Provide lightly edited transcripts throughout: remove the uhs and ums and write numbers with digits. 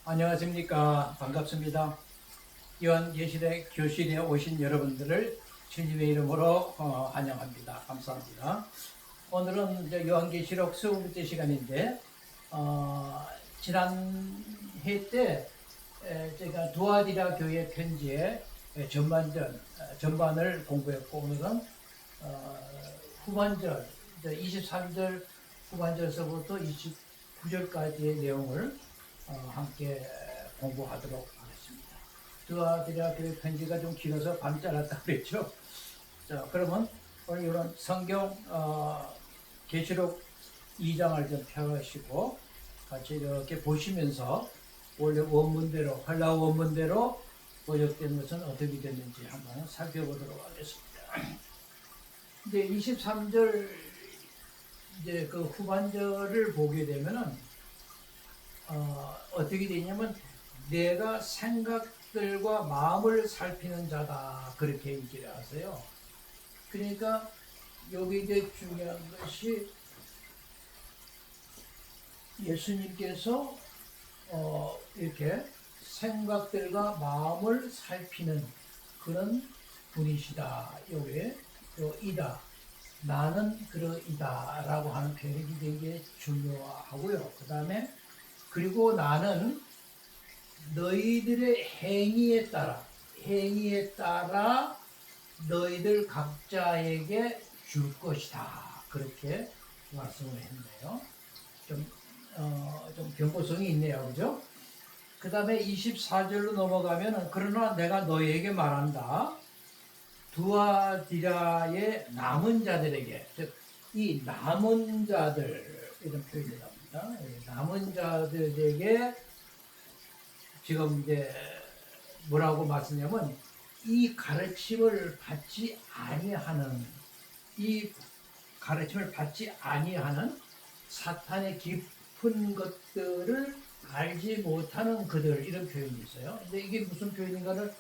안녕하십니까. 반갑습니다. 요한계시록 교실에 오신 여러분들을 주님의 이름으로 환영합니다. 감사합니다. 오늘은 이제 요한계시록 20번째 시간인데 지난 해 때 제가 두아디라 교회 편지의 전반을 공부했고, 오늘은 후반절 23절 후반절서부터 29절까지의 내용을 함께 공부하도록 하겠습니다. 두아디라 교회 편지가 좀 길어서 반 잘랐다고 그랬죠. 자, 그러면 오늘 이런 성경 계시록 2장을 좀 펴시고 같이 이렇게 보시면서 원래 원문대로, 한라어 원문대로 번역된 것은 어떻게 됐는지 한번 살펴보도록 하겠습니다. 이제 23절 이제 그 후반절을 보게 되면은 어떻게 되냐면 내가 생각들과 마음을 살피는 자다, 그렇게 얘기를 하세요. 그러니까 여기 이제 중요한 것이 예수님께서 이렇게 생각들과 마음을 살피는 그런 분이시다. 여기에 이다, 나는 그러이다 라고 하는 표현이 되게 중요하고요. 그 다음에 그리고 나는 너희들의 행위에 따라 너희들 각자에게 줄 것이다, 그렇게 말씀을 했네요. 좀 경고성이 있네요. 그죠? 그 다음에 24절로 넘어가면 그러나 내가 너희에게 말한다. 두아디라의 남은 자들에게, 즉 이 남은 자들, 이런 표현이 나옵니다. 남은 자들에게 지금 이제 뭐라고 말씀하냐면 이 가르침을 받지 아니하는 사탄의 깊은 것들을 알지 못하는 그들, 이런 표현이 있어요. 근데 이게 무슨 표현인가를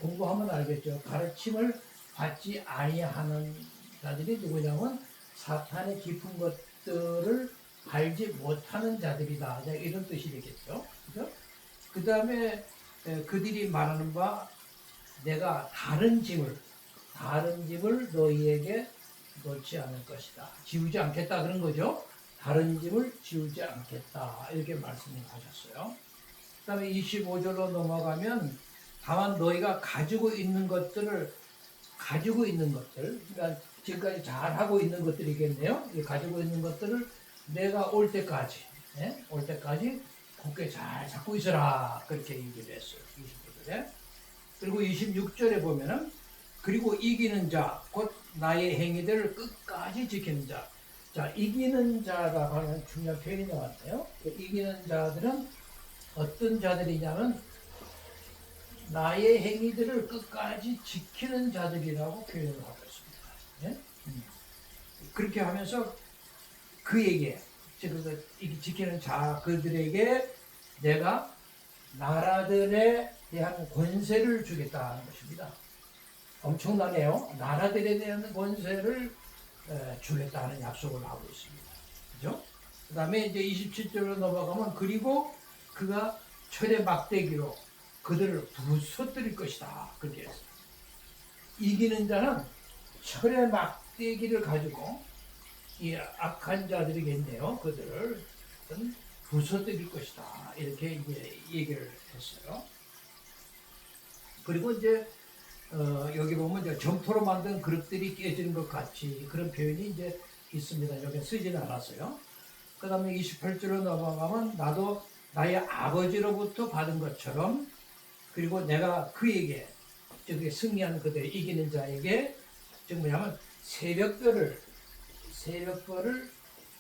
공부하면 알겠죠. 가르침을 받지 아니하는 자들이 누구냐면 사탄의 깊은 것들을 알지 못하는 자들이다, 이런 뜻이 되겠죠. 그죠? 그 다음에 그들이 말하는 바, 내가 다른 짐을 너희에게 놓지 않을 것이다, 지우지 않겠다, 그런 거죠. 다른 짐을 지우지 않겠다, 이렇게 말씀을 하셨어요. 그 다음에 25절로 넘어가면 다만 너희가 가지고 있는 것들, 그러니까 지금까지 잘하고 있는 것들이겠네요. 가지고 있는 것들을 내가 올 때까지 굳게 잘 잡고 있어라, 그렇게 얘기를 했어요. 25절에. 그리고 26절에 보면은 그리고 이기는 자, 곧 나의 행위들을 끝까지 지키는 자. 자, 이기는 자라고 하는 중요한 표현이 나왔네요. 이기는 자들은 어떤 자들이냐면 나의 행위들을 끝까지 지키는 자들이라고 표현을 하고 있습니다. 네? 그렇게 하면서 그에게, 즉 지키는 자, 그들에게 내가 나라들에 대한 권세를 주겠다는 것입니다. 엄청나네요. 나라들에 대한 권세를 주겠다는 약속을 하고 있습니다. 그죠? 그 다음에 이제 27절로 넘어가면 그리고 그가 철의 막대기로 그들을 부서뜨릴 것이다, 그렇게 했어요. 이기는 자는 철의 막대기를 가지고 이 악한 자들이겠네요. 그들을 부서뜨릴 것이다, 이렇게 이제 얘기를 했어요. 그리고 이제 여기 보면 이제 점토로 만든 그릇들이 깨지는 것 같이, 그런 표현이 이제 있습니다. 여기 쓰지는 않았어요. 그 다음에 28절로 넘어가면 나도 나의 아버지로부터 받은 것처럼, 그리고 내가 그에게, 즉 승리하는 그들, 이기는 자에게, 즉 뭐냐면 새벽별을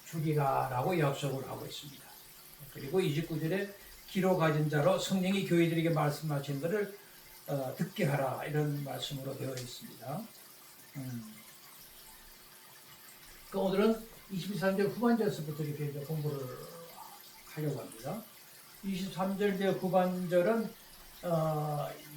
주리라 라고 약속을 하고 있습니다. 그리고 29절에 기로 가진 자로 성령이 교회들에게 말씀하신 것을 듣게 하라, 이런 말씀으로 되어 있습니다. 오늘은 23절 후반절서부터 이렇게 공부를 하려고 합니다. 23절 후반절은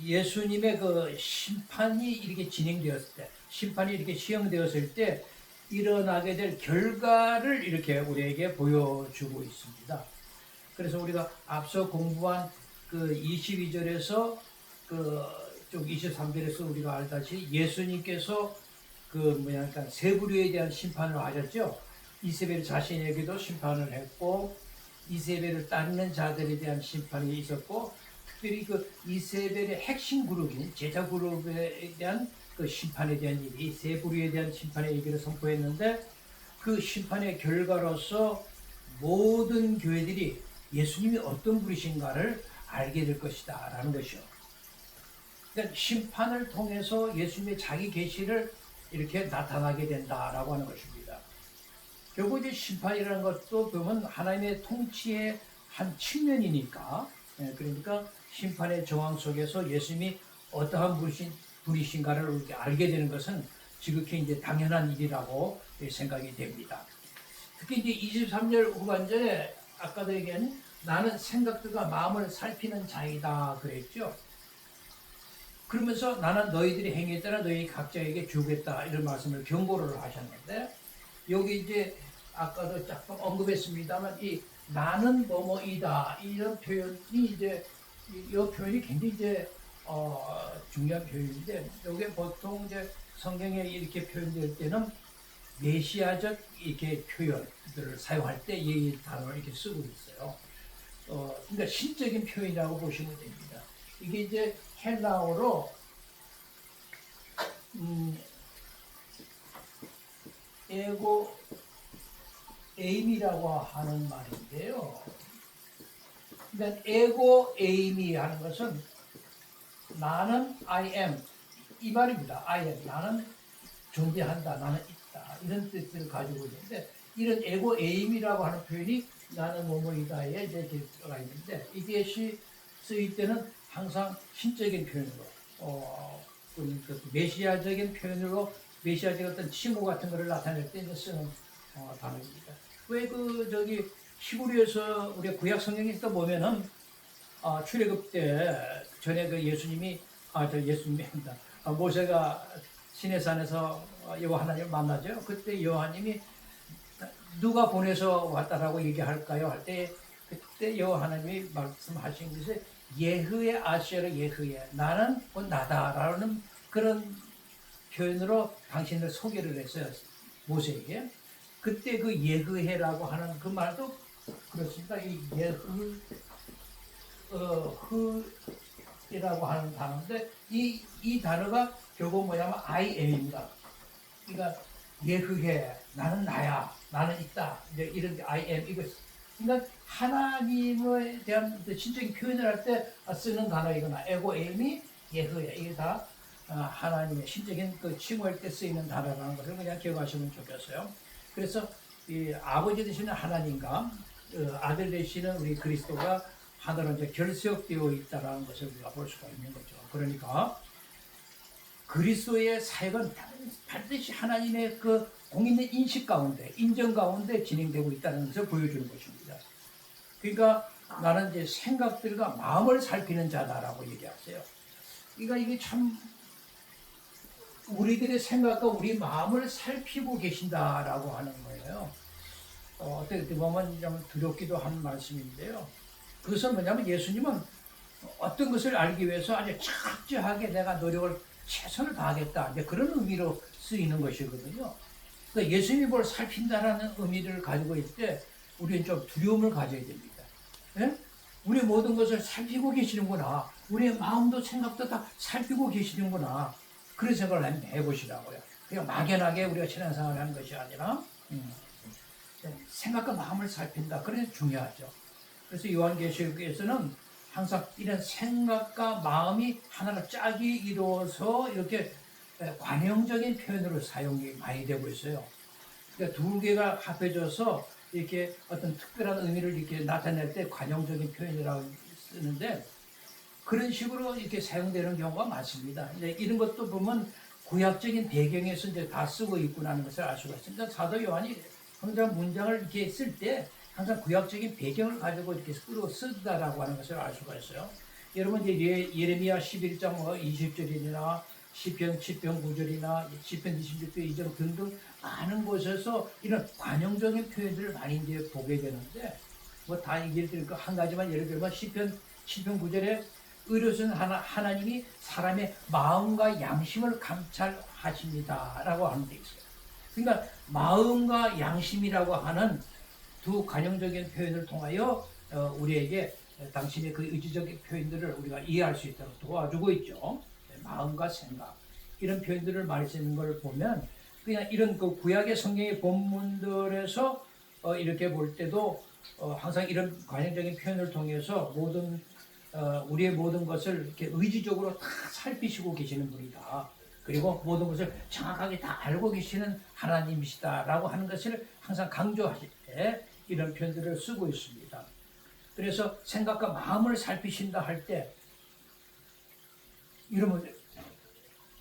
예수님의 그 심판이 이렇게 진행되었을 때, 심판이 이렇게 시행되었을 때 일어나게 될 결과를 이렇게 우리에게 보여주고 있습니다. 그래서 우리가 앞서 공부한 그 22절에서 그쪽 23절에서 우리가 알다시피 예수님께서 그러니까 세 부류에 대한 심판을 하셨죠. 이세벨 자신에게도 심판을 했고 이세벨을 따르는 자들에 대한 심판이 있었고 특별히 그 이세벨의 핵심 그룹인 제자 그룹에 대한 그 심판에 대한 얘기, 세 부류에 대한 심판의 얘기를 선포했는데 그 심판의 결과로서 모든 교회들이 예수님이 어떤 분이신가를 알게 될 것이다 라는 것이요. 그러니까 심판을 통해서 예수님의 자기 계시를 이렇게 나타나게 된다라고 하는 것입니다. 결국 이제 심판이라는 것도 보면 하나님의 통치의 한 측면이니까, 그러니까 심판의 정황 속에서 예수님이 어떠한 분이신가를 이렇게 알게 되는 것은 지극히 이제 당연한 일이라고 생각이 됩니다. 특히 이제 23절 후반절에 아까도 얘기한 나는 생각들과 마음을 살피는 자이다 그랬죠. 그러면서 나는 너희들이 행위에 따라 너희 각자에게 주겠다 이런 말씀을 경고를 하셨는데 여기 이제 아까도 조금 언급했습니다만 이 나는 뭐뭐이다 이런 표현이 이제 이 표현이 굉장히 이제 중요한 표현인데 여기 보통 이제 성경에 이렇게 표현될 때는 메시아적 이렇게 표현들을 사용할 때 이 단어를 이렇게 쓰고 있어요. 그러니까 신적인 표현이라고 보시면 됩니다. 이게 이제 헬라어로 에고 에임이라고 하는 말인데요. 그러니까 에고 에임이 하는 것은 나는 I am 이 말입니다. I am 나는 존재한다, 나는 있다 이런 뜻을 가지고 있는데 이런 에고 에임이라고 하는 표현이 나는 뭐뭐이다에 이제 들어가 있는데 이것이 쓰일 때는 항상 신적인 표현으로 메시아적인 표현으로 메시아적 어떤 칭호 같은 것을 나타낼 때 이제 쓰는 단어입니다. 왜 히브리에서 우리 구약 성경에서 보면은 출애굽 때 전에 예수님이 예수님이 한다. 모세가 시내산에서 여호와 하나님을 만나죠. 그때 여호와님이 누가 보내서 왔다라고 얘기할까요? 할 때 그때 여호와 하나님이 말씀하신 것이 예흐의 아시아로 예흐의 나는 곧 나다라는 그런 표현으로 당신을 소개를 했어요. 모세에게. 그때 그 예흐해라고 하는 그 말도 그렇습니다. 이 예흐이라고 하는 단어인데 이 단어가 결국 뭐냐면 I am입니다. 그러니까 예흐해 나는 나야 나는 있다 이제 이런 I am 이거 그러니까 하나님에 대한 신적인 표현을 할 때 쓰는 단어이거나 에고 에임이 예흐해 이게 다 하나님의 신적인 칭호할 때 쓰이는 단어라는 것을 그냥 기억하시면 좋겠어요. 그래서 이 아버지 되시는 하나님과 아들 되시는 우리 그리스도가 하나로 이제 결석되어 있다는 것을 우리가 볼 수가 있는 거죠. 그러니까 그리스도의 사역은 반드시 하나님의 그 공인된 인식 가운데, 인정 가운데 진행되고 있다는 것을 보여주는 것입니다. 그러니까 나는 이제 생각들과 마음을 살피는 자다라고 얘기하세요. 그러니까 이게 참 우리들의 생각과 우리 마음을 살피고 계신다라고 하는 거예요. 어떻게 보면 좀 두렵기도 한 말씀인데요. 그것은 뭐냐면 예수님은 어떤 것을 알기 위해서 아주 철저하게 내가 노력을 최선을 다하겠다. 이제 그런 의미로 쓰이는 것이거든요. 그러니까 예수님이 뭘 살핀다라는 의미를 가지고 있을 때 우리는 좀 두려움을 가져야 됩니다. 예? 우리 모든 것을 살피고 계시는구나. 우리의 마음도 생각도 다 살피고 계시는구나. 그런 생각을 한번 해보시라고요. 그냥 막연하게 우리가 신앙생활을 하는 것이 아니라 생각과 마음을 살핀다. 그게 중요하죠. 그래서 요한계시록에서는 항상 이런 생각과 마음이 하나로 짝이 이루어서 이렇게 관용적인 표현으로 사용이 많이 되고 있어요. 그러니까 두 개가 합해져서 이렇게 어떤 특별한 의미를 이렇게 나타낼 때 관용적인 표현이라고 쓰는데 그런 식으로 이렇게 사용되는 경우가 많습니다. 이제 이런 것도 보면 구약적인 배경에서 이제 다 쓰고 있구나는 것을 알 수가 있습니다. 사도 요한이 항상 문장을 이렇게 쓸 때 항상 구약적인 배경을 가지고 이렇게 쓴다라고 하는 것을 알 수가 있어요. 여러분 이제 예레미야 11장 20절이나 시편 10편 9절이나 시편 26편 2절 등등 많은 곳에서 이런 관용적인 표현들을 많이 이제 보게 되는데 뭐 다 얘기를 드릴 거 한 가지만 예를 들면 시편 시편 9절에 의로우신 하나님이 사람의 마음과 양심을 감찰하십니다 라고 하는 데 있어요. 그러니까 마음과 양심이라고 하는 두 관용적인 표현을 통하여 우리에게 당신의 그 의지적인 표현들을 우리가 이해할 수 있도록 도와주고 있죠. 마음과 생각 이런 표현들을 말할 수 있는 걸 보면 그냥 이런 그 구약의 성경의 본문들에서 이렇게 볼 때도 항상 이런 관용적인 표현을 통해서 우리의 모든 것을 이렇게 의지적으로 다 살피시고 계시는 분이다. 그리고 모든 것을 정확하게 다 알고 계시는 하나님이시다라고 하는 것을 항상 강조하실 때 이런 표현들을 쓰고 있습니다. 그래서 생각과 마음을 살피신다 할 때 이러면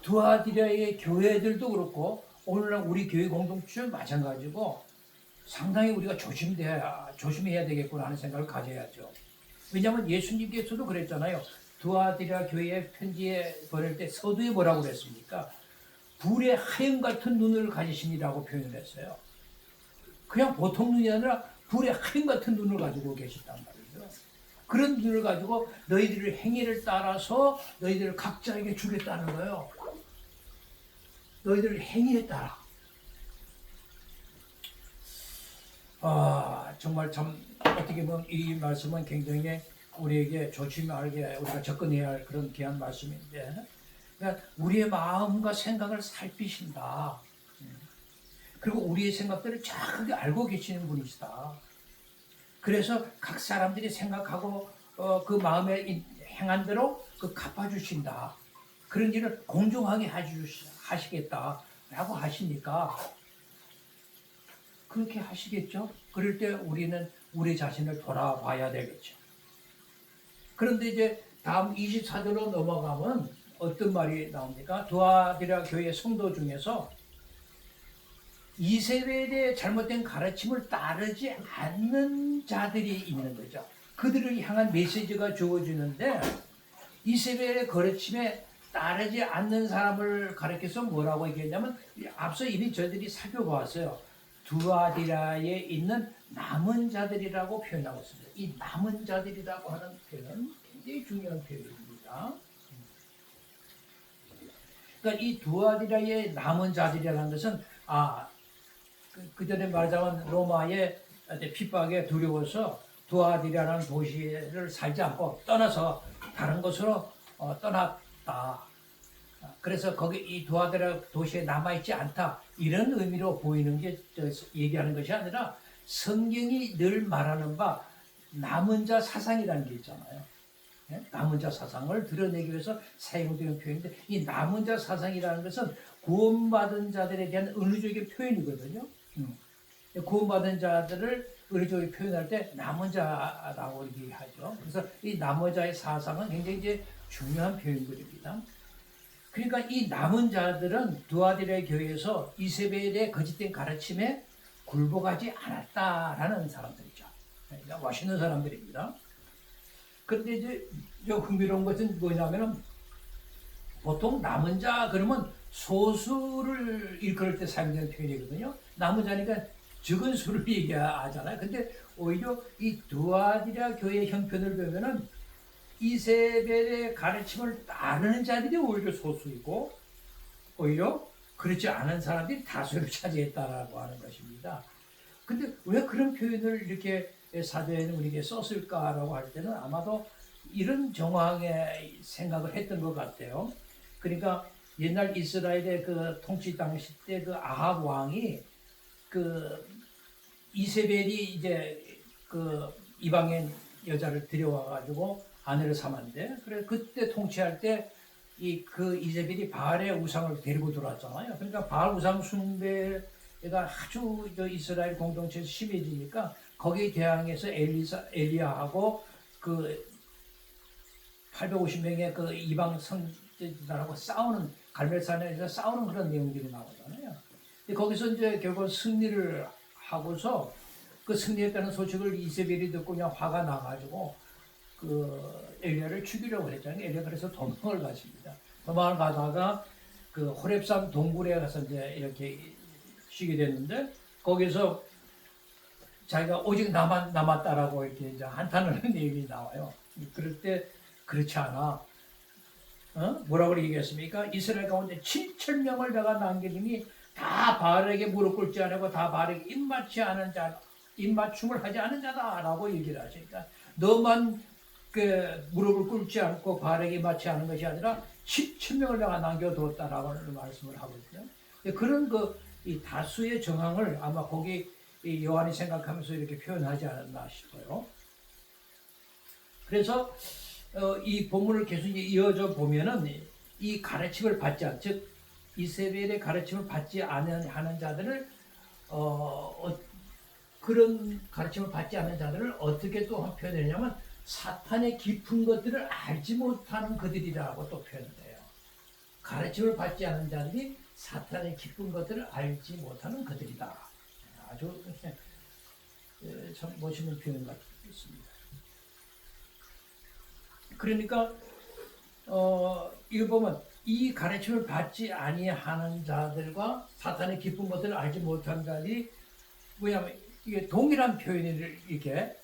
두아디라의 교회들도 그렇고 오늘날 우리 교회 공동체 마찬가지고 상당히 우리가 조심해야 되겠구나 하는 생각을 가져야죠. 왜냐하면 예수님께서도 그랬잖아요. 두아디라 교회에 편지에 보낼 때 서두에 뭐라고 그랬습니까? 불의 하얀 같은 눈을 가지신이라고 표현을 했어요. 그냥 보통 눈이 아니라 불의 하얀 같은 눈을 가지고 계셨단 말이죠. 그런 눈을 가지고 너희들의 행위를 따라서 너희들을 각자에게 주겠다는 거예요. 너희들 행위에 따라. 정말 참 어떻게 보면 이 말씀은 굉장히 우리에게 조심하게 우리가 접근해야 할 그런 귀한 말씀인데, 그러니까 우리의 마음과 생각을 살피신다. 그리고 우리의 생각들을 정확하게 알고 계시는 분이시다. 그래서 각 사람들이 생각하고 그 마음에 행한 대로 그 갚아주신다. 그런 일을 공정하게 하시겠다라고 하시니까 그렇게 하시겠죠. 그럴 때 우리는 우리 자신을 돌아봐야 되겠죠. 그런데 이제 다음 24절로 넘어가면 어떤 말이 나옵니까? 두아디라 교회 성도 중에서 이세벨의 잘못된 가르침을 따르지 않는 자들이 있는 거죠. 그들을 향한 메시지가 주어지는데 이세벨의 가르침에 따르지 않는 사람을 가르쳐서 뭐라고 얘기했냐면 앞서 이미 저희들이 살펴보았어요. 두아디라에 있는 남은 자들이라고 표현하고 있습니다. 이 남은 자들이라고 하는 표현은 굉장히 중요한 표현입니다. 그러니까 이 두아디라의 남은 자들이라는 것은 그전에 말하자면 로마의 핍박에 두려워서 두아디라라는 도시를 살지 않고 떠나서 다른 곳으로 떠났다. 그래서 거기 이 두아디라 도시에 남아있지 않다. 이런 의미로 보이는 게 얘기하는 것이 아니라 성경이 늘 말하는 바 남은 자 사상이라는 게 있잖아요. 남은 자 사상을 드러내기 위해서 사용되는 표현인데 이 남은 자 사상이라는 것은 구원받은 자들에 대한 은유적인 표현이거든요. 구원받은 자들을 은유적으로 표현할 때 남은 자라고 얘기하죠. 그래서 이 남은 자의 사상은 굉장히 이제 중요한 표현들입니다. 그러니까 이 남은 자들은 두아디라 교회에서 이세벨의 거짓된 가르침에 굴복하지 않았다라는 사람들이죠. 그러니까 멋있는 사람들입니다. 그런데 이제 흥미로운 것은 뭐냐면은 보통 남은 자 그러면 소수를 일컬을 때 사용되는 표현이거든요. 남은 자니까 적은 수를 얘기하잖아요. 근데 오히려 이 두아디라 교회의 형편을 보면은 이세벨의 가르침을 따르는 자들이 오히려 소수이고 오히려 그렇지 않은 사람들이 다수를 차지했다라고 하는 것입니다. 근데 왜 그런 표현을 이렇게 사도에는 우리에게 썼을까라고 할 때는 아마도 이런 정황에 생각을 했던 것 같아요. 그러니까 옛날 이스라엘의 그 통치 당시 때 그 아합 왕이 그 이세벨이 이제 그 이방인 여자를 들여와가지고 아내를 삼았는데 그래 그때 통치할 때 그 이세벨이 바알의 우상을 데리고 들어왔잖아요. 그러니까 바알 우상 숭배가 아주 이스라엘 공동체에서 심해지니까 거기에 대항해서 엘리야하고 그 850명의 그 이방 선지자들하고 싸우는 갈멜산에서 싸우는 그런 내용들이 나오잖아요. 거기서 이제 결국 승리를 하고서 그 승리했다는 소식을 이세벨이 듣고 그냥 화가 나가지고 그 엘리야를 죽이려고 했잖아요. 엘리야 그래서 도망을 갔습니다. 도망을 가다가 그 호렙산 동굴에 가서 이제 이렇게 쉬게 됐는데 거기서 자기가 오직 나만 남았다라고 이렇게 이제 한탄을 하는 얘기 나와요. 그럴 때 그렇지 않아. 뭐라고 얘기했습니까? 이스라엘 가운데 7천 명을 내가 남기니 다 바알에게 무릎 꿇지 않고 다 바알에게 입맞춤을 하지 않은 자다라고 얘기를 하시니까 너만 그 무릎을 꿇지 않고 바알에게 맞지 않은 것이 아니라 7천 명을 내가 남겨두었다라고 말씀을 하고 있죠. 그런 이 다수의 정황을 아마 거기 이 요한이 생각하면서 이렇게 표현하지 않았나 싶어요. 그래서 이 본문을 계속 이어져 보면은 이 가르침을 받지 않, 즉 이세벨의 가르침을 받지 않은 하는 자들을 그런 가르침을 받지 않는 자들을 어떻게 또 표현하냐면 사탄의 깊은 것들을 알지 못하는 그들이라고 또 표현을 해요. 가르침을 받지 않은 자들이 사탄의 깊은 것들을 알지 못하는 그들이다. 아주 참 멋있는 표현 같습니다. 그러니까 이거 보면 이 가르침을 받지 아니하는 자들과 사탄의 깊은 것들을 알지 못하는 자들이 뭐냐면 이게 동일한 표현을 이렇게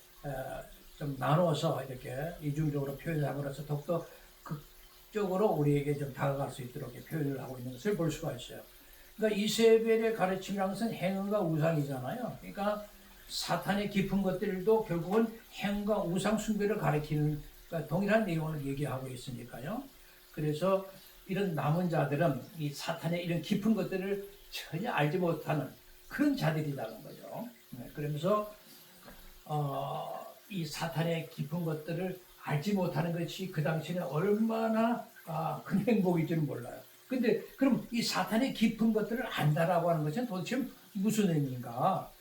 좀 나눠서 이렇게 이중적으로 표현함으로써 더욱더 극적으로 우리에게 좀 다가갈 수 있도록 표현을 하고 있는 것을 볼 수가 있어요. 그러니까 이세벨의 가르침이라는 것은 행음과 우상이잖아요. 그러니까 사탄의 깊은 것들도 결국은 행음과 우상 숭배를 가리키는 그러니까 동일한 내용을 얘기하고 있으니까요. 그래서 이런 남은 자들은 이 사탄의 이런 깊은 것들을 전혀 알지 못하는 그런 자들이라는 거죠. 그러면서 이 사탄의 깊은 것들을 알지 못하는 것이 그 당시에는 얼마나 큰 행복인지는 몰라요. 근데 그럼 이 사탄의 깊은 것들을 안다라고 하는 것은 도대체 무슨 의미인가?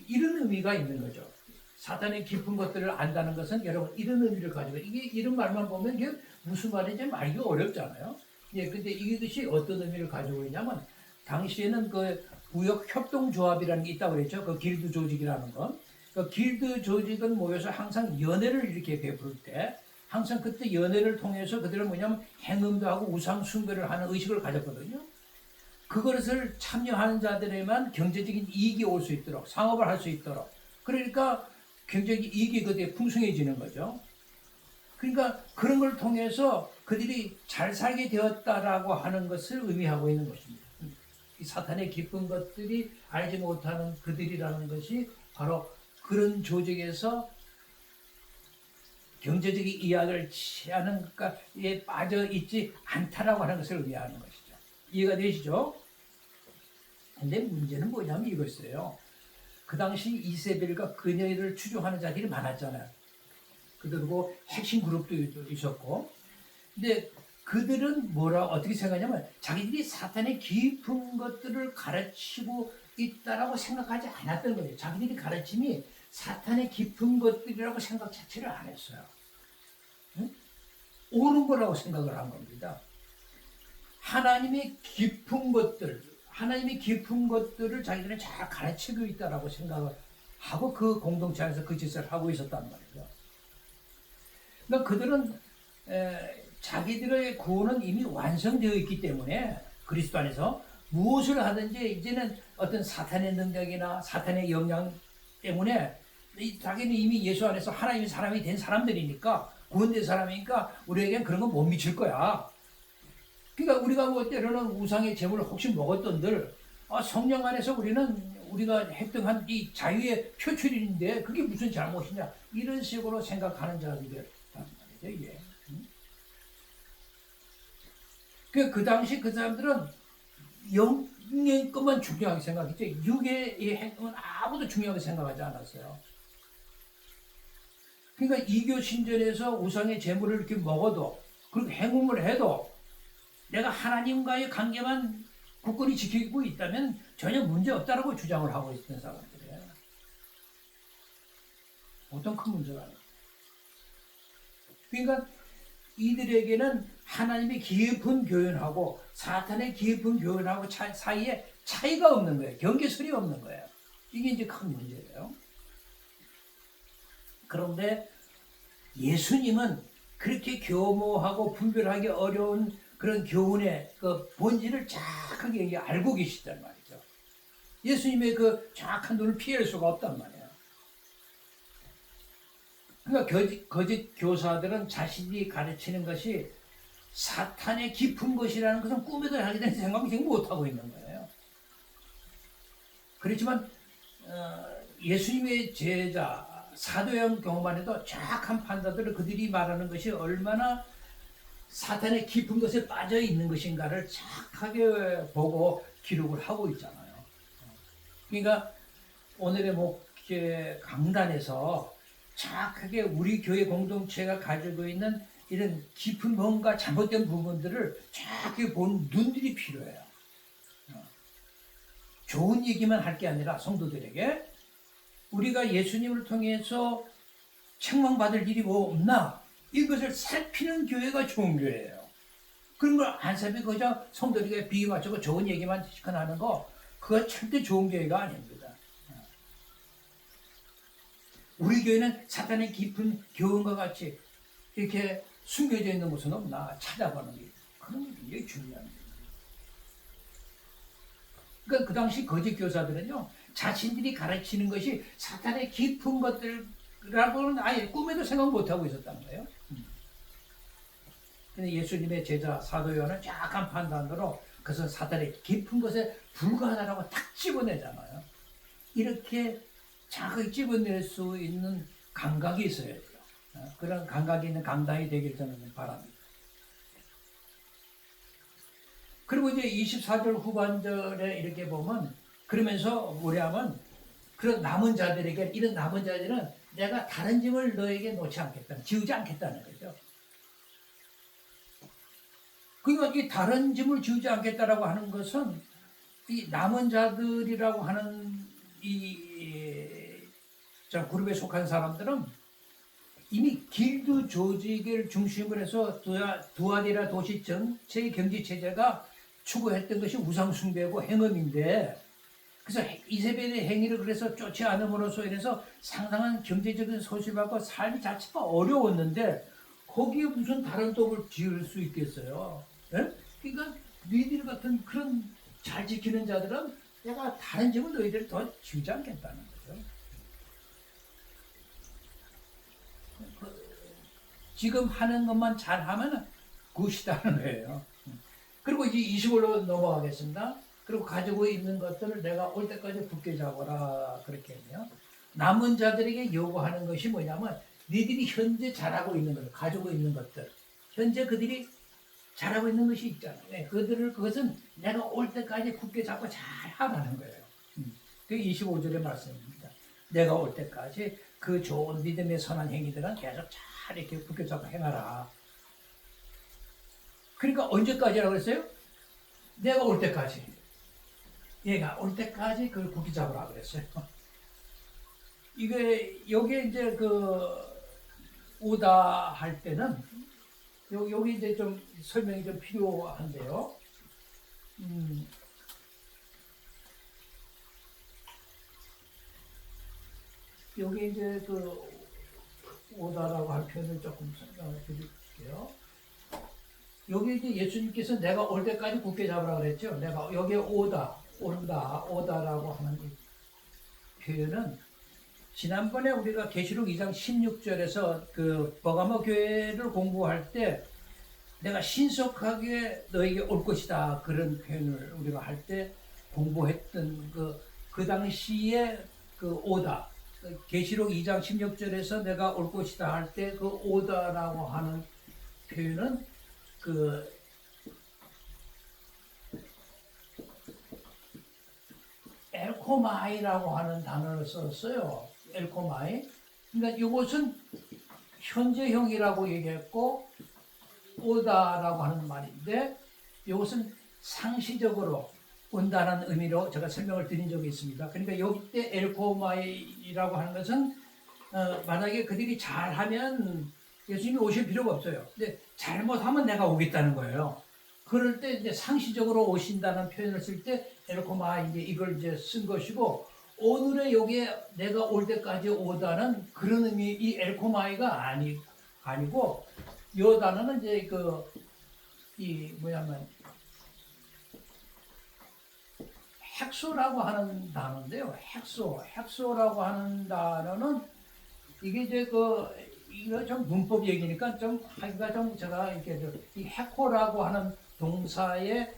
이런 의미가 있는 거죠. 사탄의 깊은 것들을 안다는 것은 여러분 이런 의미를 가지고 이게 이런 말만 보면 이게 무슨 말인지 알기 어렵잖아요. 예, 근데 이것이 어떤 의미를 가지고 있냐면 당시에는 그 무역 협동조합이라는 게 있다고 그랬죠. 그 길드 조직이라는 건. 그 길드 조직은 모여서 항상 연회를 이렇게 베풀 때 항상 그때 연회를 통해서 그들은 뭐냐면 행음도 하고 우상 숭배를 하는 의식을 가졌거든요. 그것을 참여하는 자들에만 경제적인 이익이 올 수 있도록 상업을 할 수 있도록 그러니까 경제적인 이익이 그때 풍성해지는 거죠. 그러니까 그런 걸 통해서 그들이 잘 살게 되었다라고 하는 것을 의미하고 있는 것입니다. 이 사탄의 깊은 것들이 알지 못하는 그들이라는 것이 바로 그런 조직에서 경제적인 이익을 취하는 것에 빠져 있지 않다라고 하는 것을 의미하는 것이죠. 이해가 되시죠? 근데 문제는 뭐냐면 이것이에요. 그 당시 이세벨과 그녀를 추종하는 자들이 많았잖아요. 그리고 핵심 그룹도 있었고. 근데 그들은 어떻게 생각하냐면 자기들이 사탄의 깊은 것들을 가르치고 있다라고 생각하지 않았던 거예요. 자기들이 가르침이 사탄의 깊은 것들이라고 생각 자체를 안 했어요. 응? 옳은 거라고 생각을 한 겁니다. 하나님의 깊은 것들을 자기들은 잘 가르치고 있다라고 생각을 하고 그 공동체 안에서 그 짓을 하고 있었단 말이죠. 그러니까 그들은 자기들의 구원은 이미 완성되어 있기 때문에 그리스도 안에서 무엇을 하든지 이제는 어떤 사탄의 능력이나 사탄의 영향 때문에 자기는 이미 예수 안에서 하나님의 사람이 된 사람들이니까 구원된 사람이니까 우리에겐 그런 건 못 미칠 거야. 그러니까 우리가 뭐 때로는 우상의 제물을 혹시 먹었던들 성령 안에서 우리가 획득한 이 자유의 표출인데 그게 무슨 잘못이냐 이런 식으로 생각하는 자들이란 말이죠. 이게. 그 당시 그 사람들은 영의 것만 중요하게 생각했죠. 육의 행동은 아무도 중요하게 생각하지 않았어요. 그러니까 이교 신전에서 우상의 제물을 이렇게 먹어도 그리고 행음을 해도 내가 하나님과의 관계만 굳건히 지키고 있다면 전혀 문제 없다라고 주장을 하고 있던 사람들이에요. 어떤 큰 문제가 아니에요. 그러니까 이들에게는 하나님의 깊은 교훈하고 사탄의 깊은 교훈하고 사이에 차이가 없는 거예요. 경계선이 없는 거예요. 이게 이제 큰 문제예요. 그런데 예수님은 그렇게 교모하고 분별하기 어려운 그런 교훈의 그 본질을 정확하게 알고 계시단 말이죠. 예수님의 그 정확한 눈을 피할 수가 없단 말이에요. 그러니까 거짓 교사들은 자신이 가르치는 것이 사탄의 깊은 것이라는 것은 꿈에도 하게 된 생각을 지금 못하고 있는 거예요. 그렇지만 예수님의 제자 사도행 경험만 해도 정확한 판단들을 그들이 말하는 것이 얼마나 사탄의 깊은 것에 빠져 있는 것인가를 정확하게 보고 기록을 하고 있잖아요. 그러니까 오늘의 목회 강단에서 정확하게 우리 교회 공동체가 가지고 있는 이런 깊은 뭔가 잘못된 부분들을 정확히 본 눈들이 필요해요. 좋은 얘기만 할 게 아니라 성도들에게 우리가 예수님을 통해서 책망받을 일이 뭐 없나 이것을 살피는 교회가 좋은 교회예요. 그런 걸 안 살피 그저 성도들에게 비유 맞추고 좋은 얘기만 시켜나는 거 그거 절대 좋은 교회가 아닙니다. 우리 교회는 사탄의 깊은 교훈과 같이 이렇게 숨겨져 있는 곳은 없나 찾아보는 게 그런 게 굉장히 중요합니다. 그러니까 그 당시 거짓 교사들은요 자신들이 가르치는 것이 사탄의 깊은 것들이라고는 아예 꿈에도 생각 못하고 있었다는 거예요. 근데 예수님의 제자 사도 요한은 정확한 판단으로 그것은 사탄의 깊은 것에 불과하다라고 딱 집어내잖아요. 이렇게 정확하게 집어낼 수 있는 감각이 있어야 돼요. 그런 감각이 있는 강단이 되길 저는 바랍니다. 그리고 이제 24절 후반절에 이렇게 보면 그러면서 뭐냐면 그런 남은 자들에게 이런 남은 자들은 내가 다른 짐을 너에게 놓지 않겠다, 지우지 않겠다는 거죠. 그러니까 이 다른 짐을 지우지 않겠다라고 하는 것은 이 남은 자들이라고 하는 이 그룹에 속한 사람들은 이미 길드 조직을 중심으로 해서 두아디라 도시 전체의 경제 체제가 추구했던 것이 우상숭배고 행음인데 그래서 이세벨의 행위를 그래서 쫓지 않음으로써 인해서 상당한 경제적인 소실을 받고 삶 자체가 어려웠는데 거기에 무슨 다른 dob을 지을 수 있겠어요? 예? 그러니까 너희들 같은 그런 잘 지키는 자들은 내가 다른 점을 너희들 더 지우지 않겠다는 거죠. 지금 하는 것만 잘하면 굿이다는 거예요. 그리고 이제 20월로 넘어가겠습니다. 그리고 가지고 있는 것들을 내가 올 때까지 굳게 잡아라 그렇게 했네요. 남은 자들에게 요구하는 것이 뭐냐면 너희들이 현재 잘하고 있는 것, 가지고 있는 것들, 현재 그들이 잘하고 있는 것이 있잖아요. 네, 그것은 내가 올 때까지 굳게 잡고 잘 하라는 거예요. 그게 25절의 말씀입니다. 내가 올 때까지 그 좋은 믿음의 선한 행위들은 계속 잘 이렇게 굳게 잡고 행하라. 그러니까 언제까지라고 했어요? 내가 올 때까지. 얘가 올 때까지 그걸 굳게 잡으라 그랬어요. 여기에 이제 오다 할 때는, 여기 이제 좀 설명이 좀 필요한데요. 여기 이제 오다라고 할 표현을 조금 설명을 드릴게요. 여기 이제 예수님께서 내가 올 때까지 굳게 잡으라 그랬죠. 내가 여기에 오다라고 하는 이 표현은 지난번에 우리가 계시록 2장 16절에서 그 버가모 교회를 공부할 때 내가 신속하게 너에게 올 것이다 그런 표현을 우리가 할 때 공부했던 그 당시에 그 오다 계시록 2장 16절에서 내가 올 것이다 할 때 그 오다라고 하는 표현은 엘코마이라고 하는 단어를 썼어요. 엘코마이. 그러니까 이것은 현재형이라고 얘기했고 오다라고 하는 말인데 이것은 상시적으로 온다는 의미로 제가 설명을 드린 적이 있습니다. 그러니까 여기 때 엘코마이라고 하는 것은 만약에 그들이 잘하면 예수님이 오실 필요가 없어요. 근데 잘못하면 내가 오겠다는 거예요. 그럴 때 이제 상시적으로 오신다는 표현을 쓸 때 엘코마 이제 이걸 이제 쓴 것이고 오늘의 여기에 내가 올 때까지 오다는 그런 의미 이 엘코마이가 아니고 이 단어는 이제 핵소라고 하는 단어인데요. 핵소라고 하는 단어는 이게 이제 이거 좀 문법 얘기니까 좀 하기가 좀 제가 이렇게 이 해코라고 하는 동사에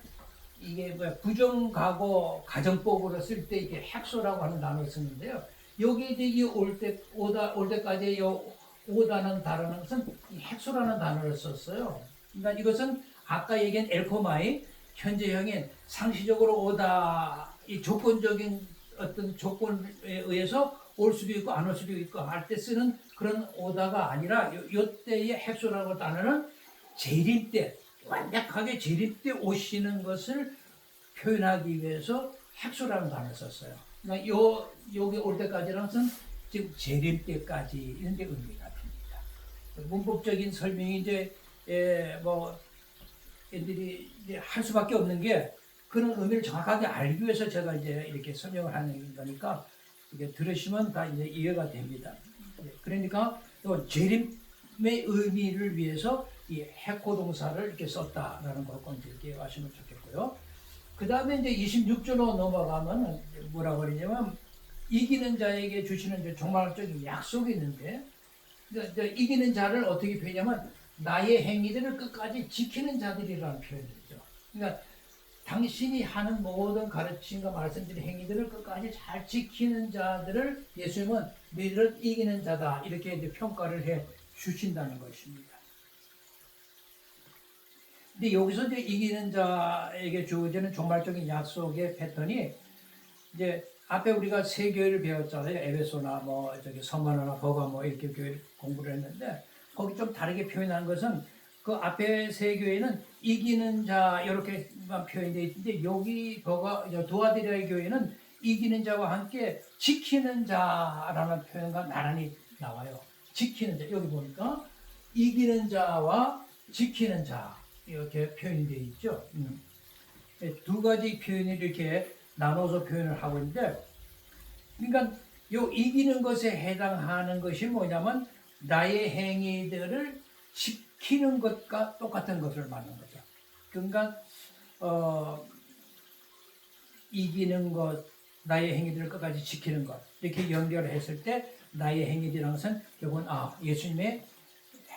이게 뭐 부정가고 가정법으로 쓸 때 이게 핵소라고 하는 단어를 쓰는데요. 여기 이제 이 올 때까지 요 오다는 단어는 것은 이 핵소라는 단어를 썼어요. 그러니까 이것은 아까 얘기한 엘코마이 현재형인 상시적으로 오다 이 조건적인 어떤 조건에 의해서 올 수도 있고 안 올 수도 있고 할 때 쓰는 그런 오다가 아니라 요 때의 핵소라고 단어는 재림 때 완벽하게 재림 때 오시는 것을 표현하기 위해서 핵소라는 단어를 썼어요. 그러니까 여기 올 때까지는 지금 재림 때까지 이런 데 의미가 됩니다. 문법적인 설명이 이제 뭐 애들이 이제 할 수밖에 없는 게 그런 의미를 정확하게 알기 위해서 제가 이제 이렇게 설명을 하는 거니까 이게 들으시면 다 이제 이해가 됩니다. 그러니까 또 재림의 의미를 위해서 이 해코 동사를 이렇게 썼다라는 걸 꼭 이렇게 아시면 좋겠고요. 그 다음에 이제 26절로 넘어가면 뭐라고 그러냐면 이기는 자에게 주시는 이제 종말적인 약속이 있는데 이기는 자를 어떻게 표현하냐면 나의 행위들을 끝까지 지키는 자들이라는 표현이죠. 그러니까 당신이 하는 모든 가르침과 말씀드린 행위들을 끝까지 잘 지키는 자들을 예수님은 너희를 이기는 자다 이렇게 이제 평가를 해 주신다는 것입니다. 근데 여기서 이제 이기는 자에게 주어지는 종말적인 약속의 패턴이 이제 앞에 우리가 세 교회를 배웠잖아요. 에베소나 뭐 저기 서머나나 버가 뭐 이렇게 교회 공부를 했는데 거기 좀 다르게 표현한 것은 그 앞에 세 교회는 이기는 자 이렇게만 표현되어 있는데 여기 버가 도아디라의 교회는 이기는 자와 함께 지키는 자라는 표현과 나란히 나와요. 지키는 자 여기 보니까 이기는 자와 지키는 자 이렇게 표현되어 있죠. 두 가지 표현을 이렇게 나눠서 표현을 하고 있는데, 그러니까 요 이기는 것에 해당하는 것이 뭐냐면 나의 행위들을 지키는 것과 똑같은 것을 말하는 거죠. 그러니까 이기는 것, 나의 행위들을 끝까지 지키는 것 이렇게 연결했을 때 나의 행위들이라는 것은 결국은 예수님의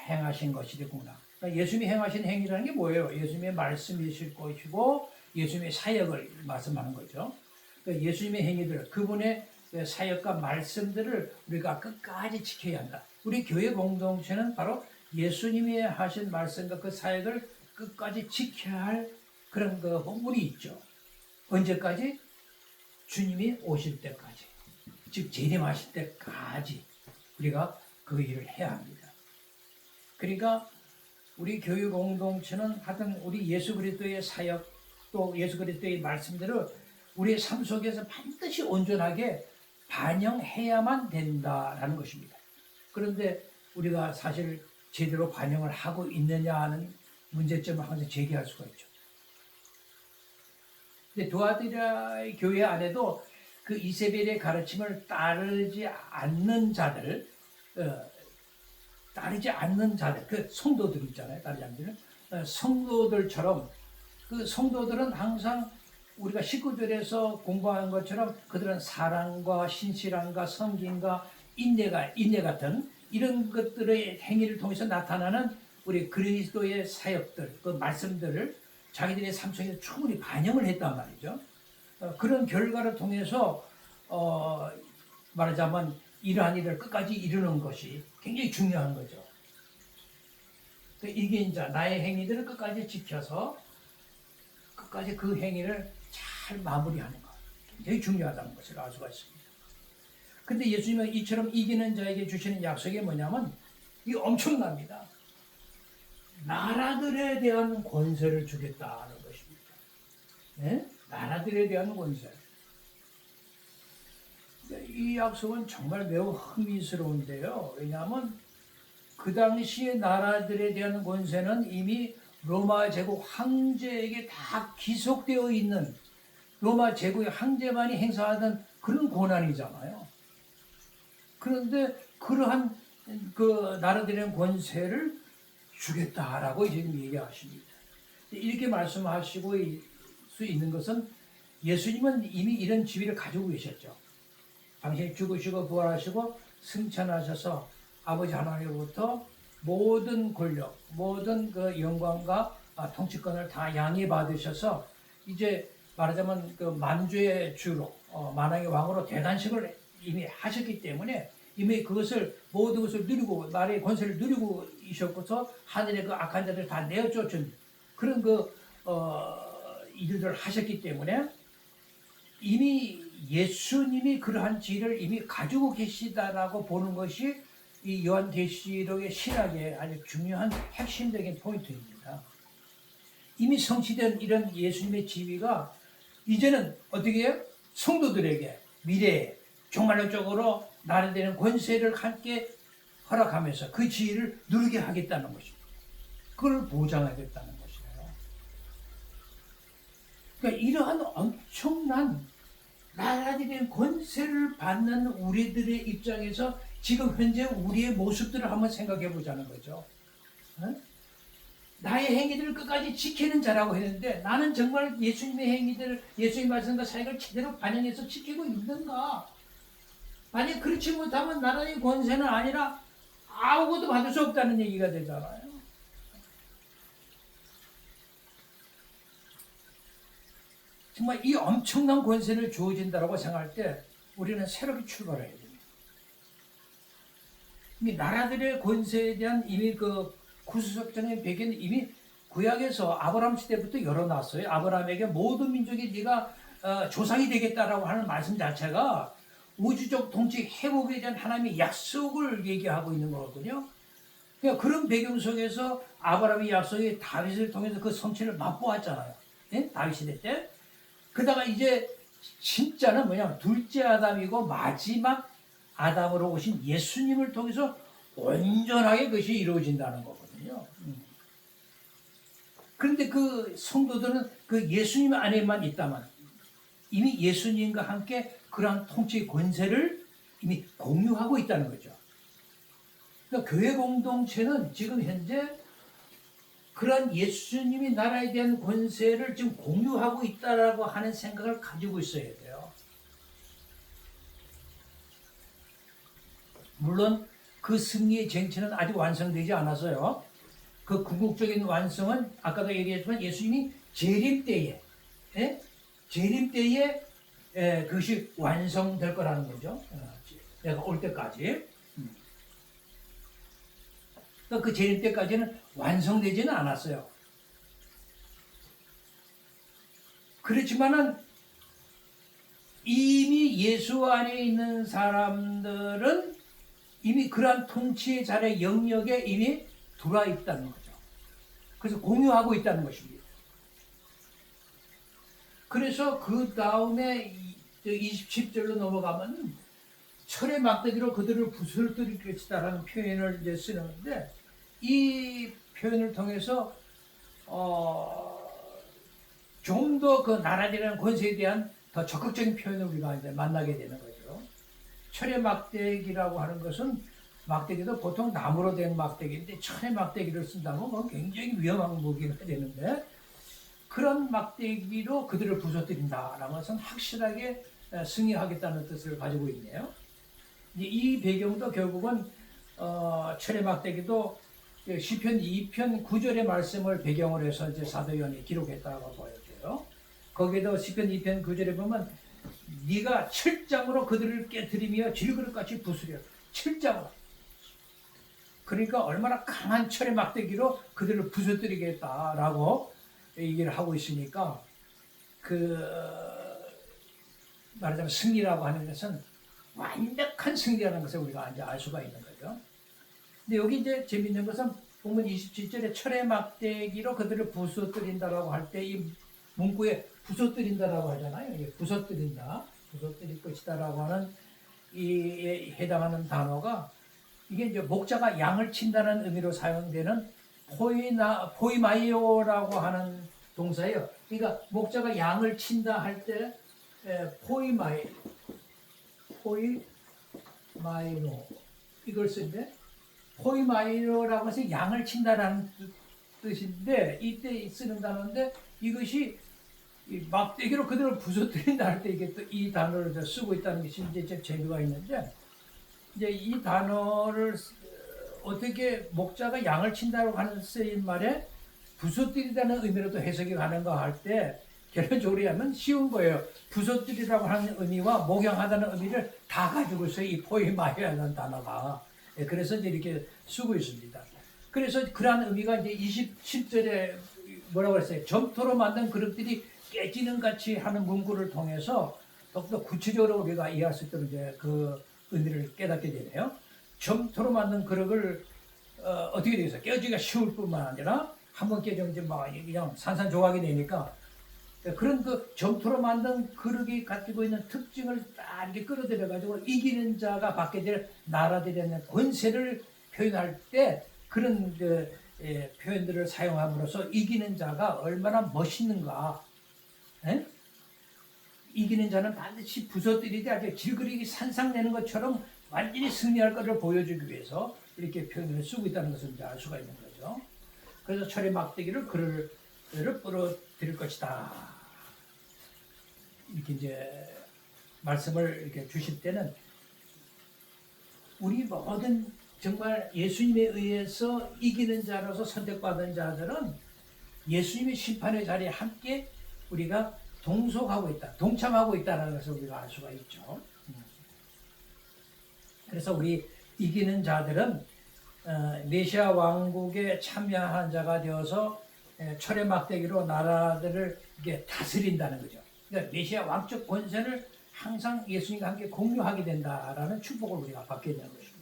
행하신 것이구나. 그러니까 예수님이 행하신 행위라는 게 뭐예요? 예수님의 말씀이실 것이고 예수님의 사역을 말씀하는 거죠. 그러니까 예수님의 행위들, 그분의 사역과 말씀들을 우리가 끝까지 지켜야 한다. 우리 교회 공동체는 바로 예수님이 하신 말씀과 그 사역을 끝까지 지켜야 할 그런 그 본분이 있죠. 언제까지? 주님이 오실 때까지. 즉 재림하실 때까지 우리가 그 일을 해야 합니다. 그러니까 우리 교회 공동체는 하여튼 우리 예수 그리스도의 사역 또 예수 그리스도의 말씀들을 우리의 삶 속에서 반드시 온전하게 반영해야만 된다라는 것입니다. 그런데 우리가 사실 제대로 반영을 하고 있느냐 하는 문제점을 항상 제기할 수가 있죠. 근데 도아디라의 교회 안에도 그 이세벨의 가르침을 따르지 않는 자들, 그 성도들 있잖아요. 따르지 않는 성도들처럼 그 성도들은 항상 우리가 19절에서 공부한 것처럼 그들은 사랑과 신실함과 섬김과 인내 같은 이런 것들의 행위를 통해서 나타나는 우리 그리스도의 사역들, 그 말씀들을 자기들의 삶 속에 충분히 반영을 했단 말이죠. 그런 결과를 통해서 말하자면 이러한 일을 끝까지 이루는 것이 굉장히 중요한 거죠. 이기는 자, 나의 행위들을 끝까지 지켜서 끝까지 그 행위를 잘 마무리하는 것. 굉장히 중요하다는 것을 알 수가 있습니다. 근데 예수님은 이처럼 이기는 자에게 주시는 약속이 뭐냐면 이게 엄청납니다. 나라들에 대한 권세를 주겠다는 것입니다. 네? 나라들에 대한 권세. 이 약속은 정말 매우 흥미스러운데요. 왜냐하면 그 당시에 나라들에 대한 권세는 이미 로마 제국 황제에게 다 기속되어 있는 로마 제국의 황제만이 행사하던 그런 권한이잖아요. 그런데 그러한 그 나라들의 권세를 주겠다라고 지금 얘기하십니다. 이렇게 말씀하시고 수 있는 것은 예수님은 이미 이런 지위를 가지고 계셨죠. 당신이 죽으시고 부활하시고 승천하셔서 아버지 하나님으로부터 모든 권력, 모든 그 영광과 통치권을 다 양해 받으셔서 이제 말하자면 그 만주의 주로 만왕의 왕으로 대관식을 이미 하셨기 때문에 이미 그것을 모든 것을 누리고 나라의 권세를 누리고 이셨고서 하늘의 그 악한 자들 다 내어쫓은 그런 그 일들을 하셨기 때문에 이미 예수님이 그러한 지혜를 이미 가지고 계시다라고 보는 것이 이 요한계시록의 신학의 아주 중요한 핵심적인 포인트입니다. 이미 성취된 이런 예수님의 지위가 이제는 어떻게 해요? 성도들에게 미래에 종말론적으로 나라되는 권세를 함께 허락하면서 그 지위를 누리게 하겠다는 것입니다. 그걸 보장하겠다는 것이에요. 그러니까 이러한 엄청난 나라들의 권세를 받는 우리들의 입장에서 지금 현재 우리의 모습들을 한번 생각해 보자는 거죠. 나의 행위들을 끝까지 지키는 자라고 했는데 나는 정말 예수님의 행위들을 예수님 말씀과 사역을 제대로 반영해서 지키고 있는가? 만약 그렇지 못하면 나라의 권세는 아니라 아무것도 받을 수 없다는 얘기가 되잖아요. 정말 이 엄청난 권세를 주어진다고 생각할 때 우리는 새롭게 출발해야 됩니다. 이 나라들의 권세에 대한 이미 그 구수적인 배경은 이미 구약에서 아브라함 시대부터 열어놨어요. 아브라함에게 모든 민족이 네가 조상이 되겠다라고 하는 말씀 자체가 우주적 통치 회복에 대한 하나님의 약속을 얘기하고 있는 거거든요. 그러니까 그런 배경 속에서 아브라함의 약속이 다윗을 통해서 그 성취를 맛보았잖아요. 네? 다윗 시대 때. 그러다가 이제 진짜는 뭐냐면 둘째 아담이고 마지막 아담으로 오신 예수님을 통해서 온전하게 그것이 이루어진다는 거거든요. 그런데 그 성도들은 그 예수님 안에만 있다만 이미 예수님과 함께 그러한 통치 권세를 이미 공유하고 있다는 거죠. 그러니까 교회 공동체는 지금 현재 그런 예수님이 나라에 대한 권세를 지금 공유하고 있다라고 하는 생각을 가지고 있어야 돼요. 물론 그 승리의 쟁취는 아직 완성되지 않았어요. 그 궁극적인 완성은 아까도 얘기했지만 예수님이 재림 때에 그것이 완성될 거라는 거죠. 내가 올 때까지. 그 재림 때까지는 완성되지는 않았어요. 그렇지만은 이미 예수 안에 있는 사람들은 이미 그러한 통치의 자리의 영역에 이미 들어와 있다는 거죠. 그래서 공유하고 있다는 것입니다. 그래서 그 다음에 27절로 넘어가면 철의 막대기로 그들을 부술뜨릴 것이다라는 표현을 이제 쓰는데 이 표현을 통해서 좀 더 그 나라들이라는 권세에 대한 더 적극적인 표현을 우리가 이제 만나게 되는 거죠. 철의 막대기라고 하는 것은 막대기도 보통 나무로 된 막대기인데 철의 막대기를 쓴다면 그건 굉장히 위험한 무기가 되는데 그런 막대기로 그들을 부서뜨린다라는 것은 확실하게 승리하겠다는 뜻을 가지고 있네요. 이 배경도 결국은 철의 막대기도 시편 2편 9절의 말씀을 배경으로 해서 이제 사도 요한이 기록했다고 보여져요. 거기에도 시편 2편 9절에 보면 네가 철장으로 그들을 깨뜨리며 질그릇같이 부수려. 철장으로. 그러니까 얼마나 강한 철의 막대기로 그들을 부서뜨리겠다라고 얘기를 하고 있으니까 그 말하자면 승리라고 하는 것은 완벽한 승리라는 것을 우리가 이제 알 수가 있는 거죠. 근데 여기 이제 재밌는 것은 본문 27절에 철의 막대기로 그들을 부서뜨린다라고 할 때 이 문구에 부서뜨린다라고 하잖아요. 이게 부서뜨린다, 부서뜨릴 것이다라고 하는 이에 해당하는 단어가 이게 이제 목자가 양을 친다는 의미로 사용되는 포이마이오라고 하는 동사예요. 그러니까 목자가 양을 친다 할 때 포이마이노 이걸 쓰는데 포이마이노라고 해서 양을 친다라는 뜻인데 이때 쓰는 단어인데 이것이 막대기로 그대로 부서뜨린다 할 때 이게 또 이 단어를 쓰고 있다는 것이 이제 좀 재미가 있는데 이제 이 단어를 어떻게 목자가 양을 친다고 하는 쓰인 말에 부서뜨리다는 의미로도 해석이 가는가 할 때 결론적으로 하면 쉬운 거예요. 부서뜨리라고 하는 의미와 목양하다는 의미를 다 가지고 있어요. 이 포이마이라는 단어가. 그래서 이제 이렇게 쓰고 있습니다. 그래서 그러한 의미가 이제 27절에 뭐라고 그랬어요? 점토로 만든 그릇들이 깨지는 같이 하는 문구를 통해서 더욱더 구체적으로 우리가 이해할 수 있도록 이제 그 의미를 깨닫게 되네요. 점토로 만든 그릇을 어떻게 되겠어요? 깨지기가 쉬울 뿐만 아니라 한번 깨지면 이제 막 그냥 산산조각이 되니까 그런 그 점토로 만든 그릇이 가지고 있는 특징을 딱 이렇게 끌어들여 가지고 이기는 자가 받게 될 나라들의 권세를 표현할 때 그런 표현들을 사용함으로써 이기는 자가 얼마나 멋있는가. 에? 이기는 자는 반드시 부서뜨리되 아주 질그리기 산상내는 것처럼 완전히 승리할 것을 보여주기 위해서 이렇게 표현을 쓰고 있다는 것을 이제 알 수가 있는 거죠. 그래서 철의 막대기를 그를 부러뜨릴 것이다. 이렇게 이제 말씀을 이렇게 주실 때는 우리 모든 정말 예수님에 의해서 이기는 자로서 선택받은 자들은 예수님의 심판의 자리에 함께 우리가 동속하고 있다, 동참하고 있다는 것을 우리가 알 수가 있죠. 그래서 우리 이기는 자들은 메시아 왕국에 참여한 자가 되어서 철의 막대기로 나라들을 이게 다스린다는 거죠. 그러니까 메시아 왕적 권세를 항상 예수님과 함께 공유하게 된다라는 축복을 우리가 받게 되는 것입니다.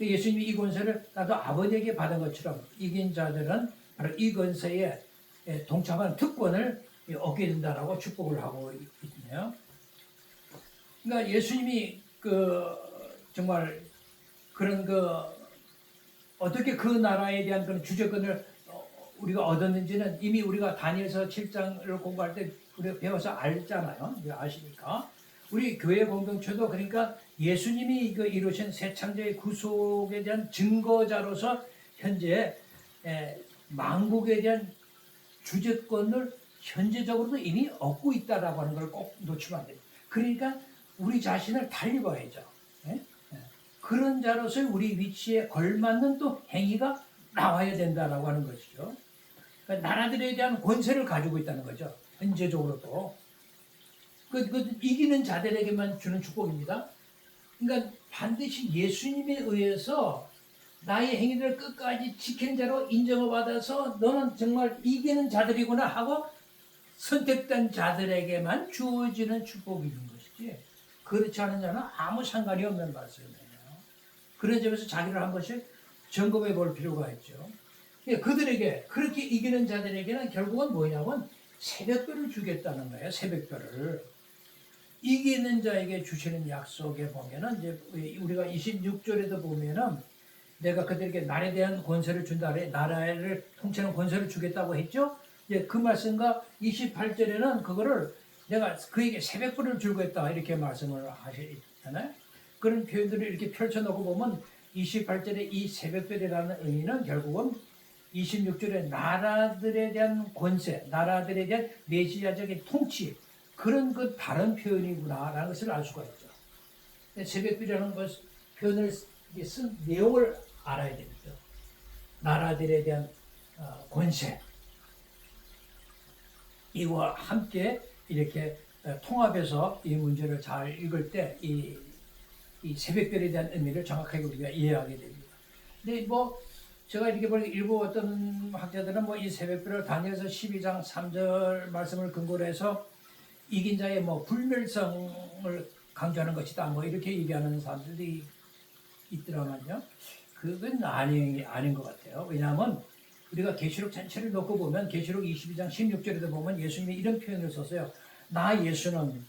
예수님이 이 권세를 나도 아버지에게 받은 것처럼 이긴 자들은 바로 이 권세에 동참하는 특권을 얻게 된다라고 축복을 하고 있네요. 그러니까 예수님이 정말 그런 어떻게 그 나라에 대한 그런 주재권을 우리가 얻었는지는 이미 우리가 다니엘서 7장을 공부할 때 우리가 배워서 알잖아요. 아시니까. 우리 교회 공동체도 그러니까 예수님이 이루신 새 창조의 구속에 대한 증거자로서 현재 만국에 대한 주재권을 현재적으로도 이미 얻고 있다라고 하는 걸 꼭 놓치면 안 돼요. 그러니까 우리 자신을 달리 봐야죠. 그런 자로서의 우리 위치에 걸맞는 또 행위가 나와야 된다라고 하는 것이죠. 그러니까 나라들에 대한 권세를 가지고 있다는 거죠. 현재적으로도. 이기는 자들에게만 주는 축복입니다. 그러니까 반드시 예수님에 의해서 나의 행위를 끝까지 지키는 자로 인정을 받아서 너는 정말 이기는 자들이구나 하고 선택된 자들에게만 주어지는 축복이 있는 것이지 그렇지 않은 자는 아무 상관이 없는 말씀이에요. 그런 점에서 자기를 한 번씩 점검해 볼 필요가 있죠. 그들에게 그렇게 이기는 자들에게는 결국은 뭐냐면 새벽별을 주겠다는 거예요. 새벽별을. 이기는 자에게 주시는 약속에 보면은 이제 우리가 26절에도 보면은 내가 그들에게 나라에 대한 권세를 준다. 나라를 통치하는 권세를 주겠다고 했죠. 이제 그 말씀과 28절에는 그거를 내가 그에게 새벽별을 주겠다 이렇게 말씀을 하시잖아요. 그런 표현들을 이렇게 펼쳐놓고 보면 28절에 이 새벽별이라는 의미는 결국은 26절에 나라들에 대한 권세, 나라들에 대한 메시아적인 통치 그런 다른 표현이구나라는 것을 알 수가 있죠. 새벽별이라는 표현을 쓴 내용을 알아야 됩니다. 나라들에 대한 권세 이와 함께 이렇게 통합해서 이 문제를 잘 읽을 때 이 새벽별에 대한 의미를 정확하게 우리가 이해하게 됩니다. 근데 제가 이렇게 보니까 일부 어떤 학자들은 이 새벽별을 다니엘서 12장 3절 말씀을 근거로 해서 이긴 자의 불멸성을 강조하는 것이다. 이렇게 얘기하는 사람들이 있더라고요. 그건 아닌 것 같아요. 왜냐하면 우리가 계시록 전체를 놓고 보면 계시록 22장 16절에도 보면 예수님이 이런 표현을 썼어요. 나 예수는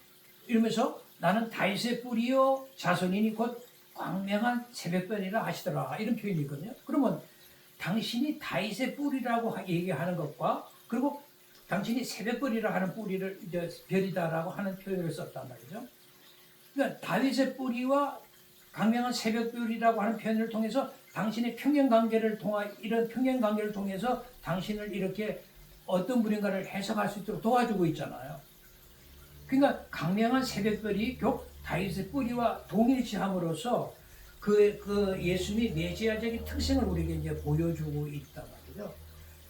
이러면서 나는 다윗의 뿌리요 자손이니 곧 광명한 새벽별이라 하시더라. 이런 표현이 있거든요. 그러면 당신이 다윗의 뿌리라고 얘기하는 것과 그리고 당신이 새벽별이라 하는 뿌리를 별이다라고 하는 표현을 썼단 말이죠. 그러니까 다윗의 뿌리와 광명한 새벽별이라고 하는 표현을 통해서 당신의 이런 평행관계를 통해서 당신을 이렇게 어떤 분인가를 해석할 수 있도록 도와주고 있잖아요. 그러니까 광명한 새벽별이 곧 다윗의 뿌리와 동일시함으로써 그 예수님의 메시아적인 특성을 우리에게 이제 보여주고 있단 말이죠.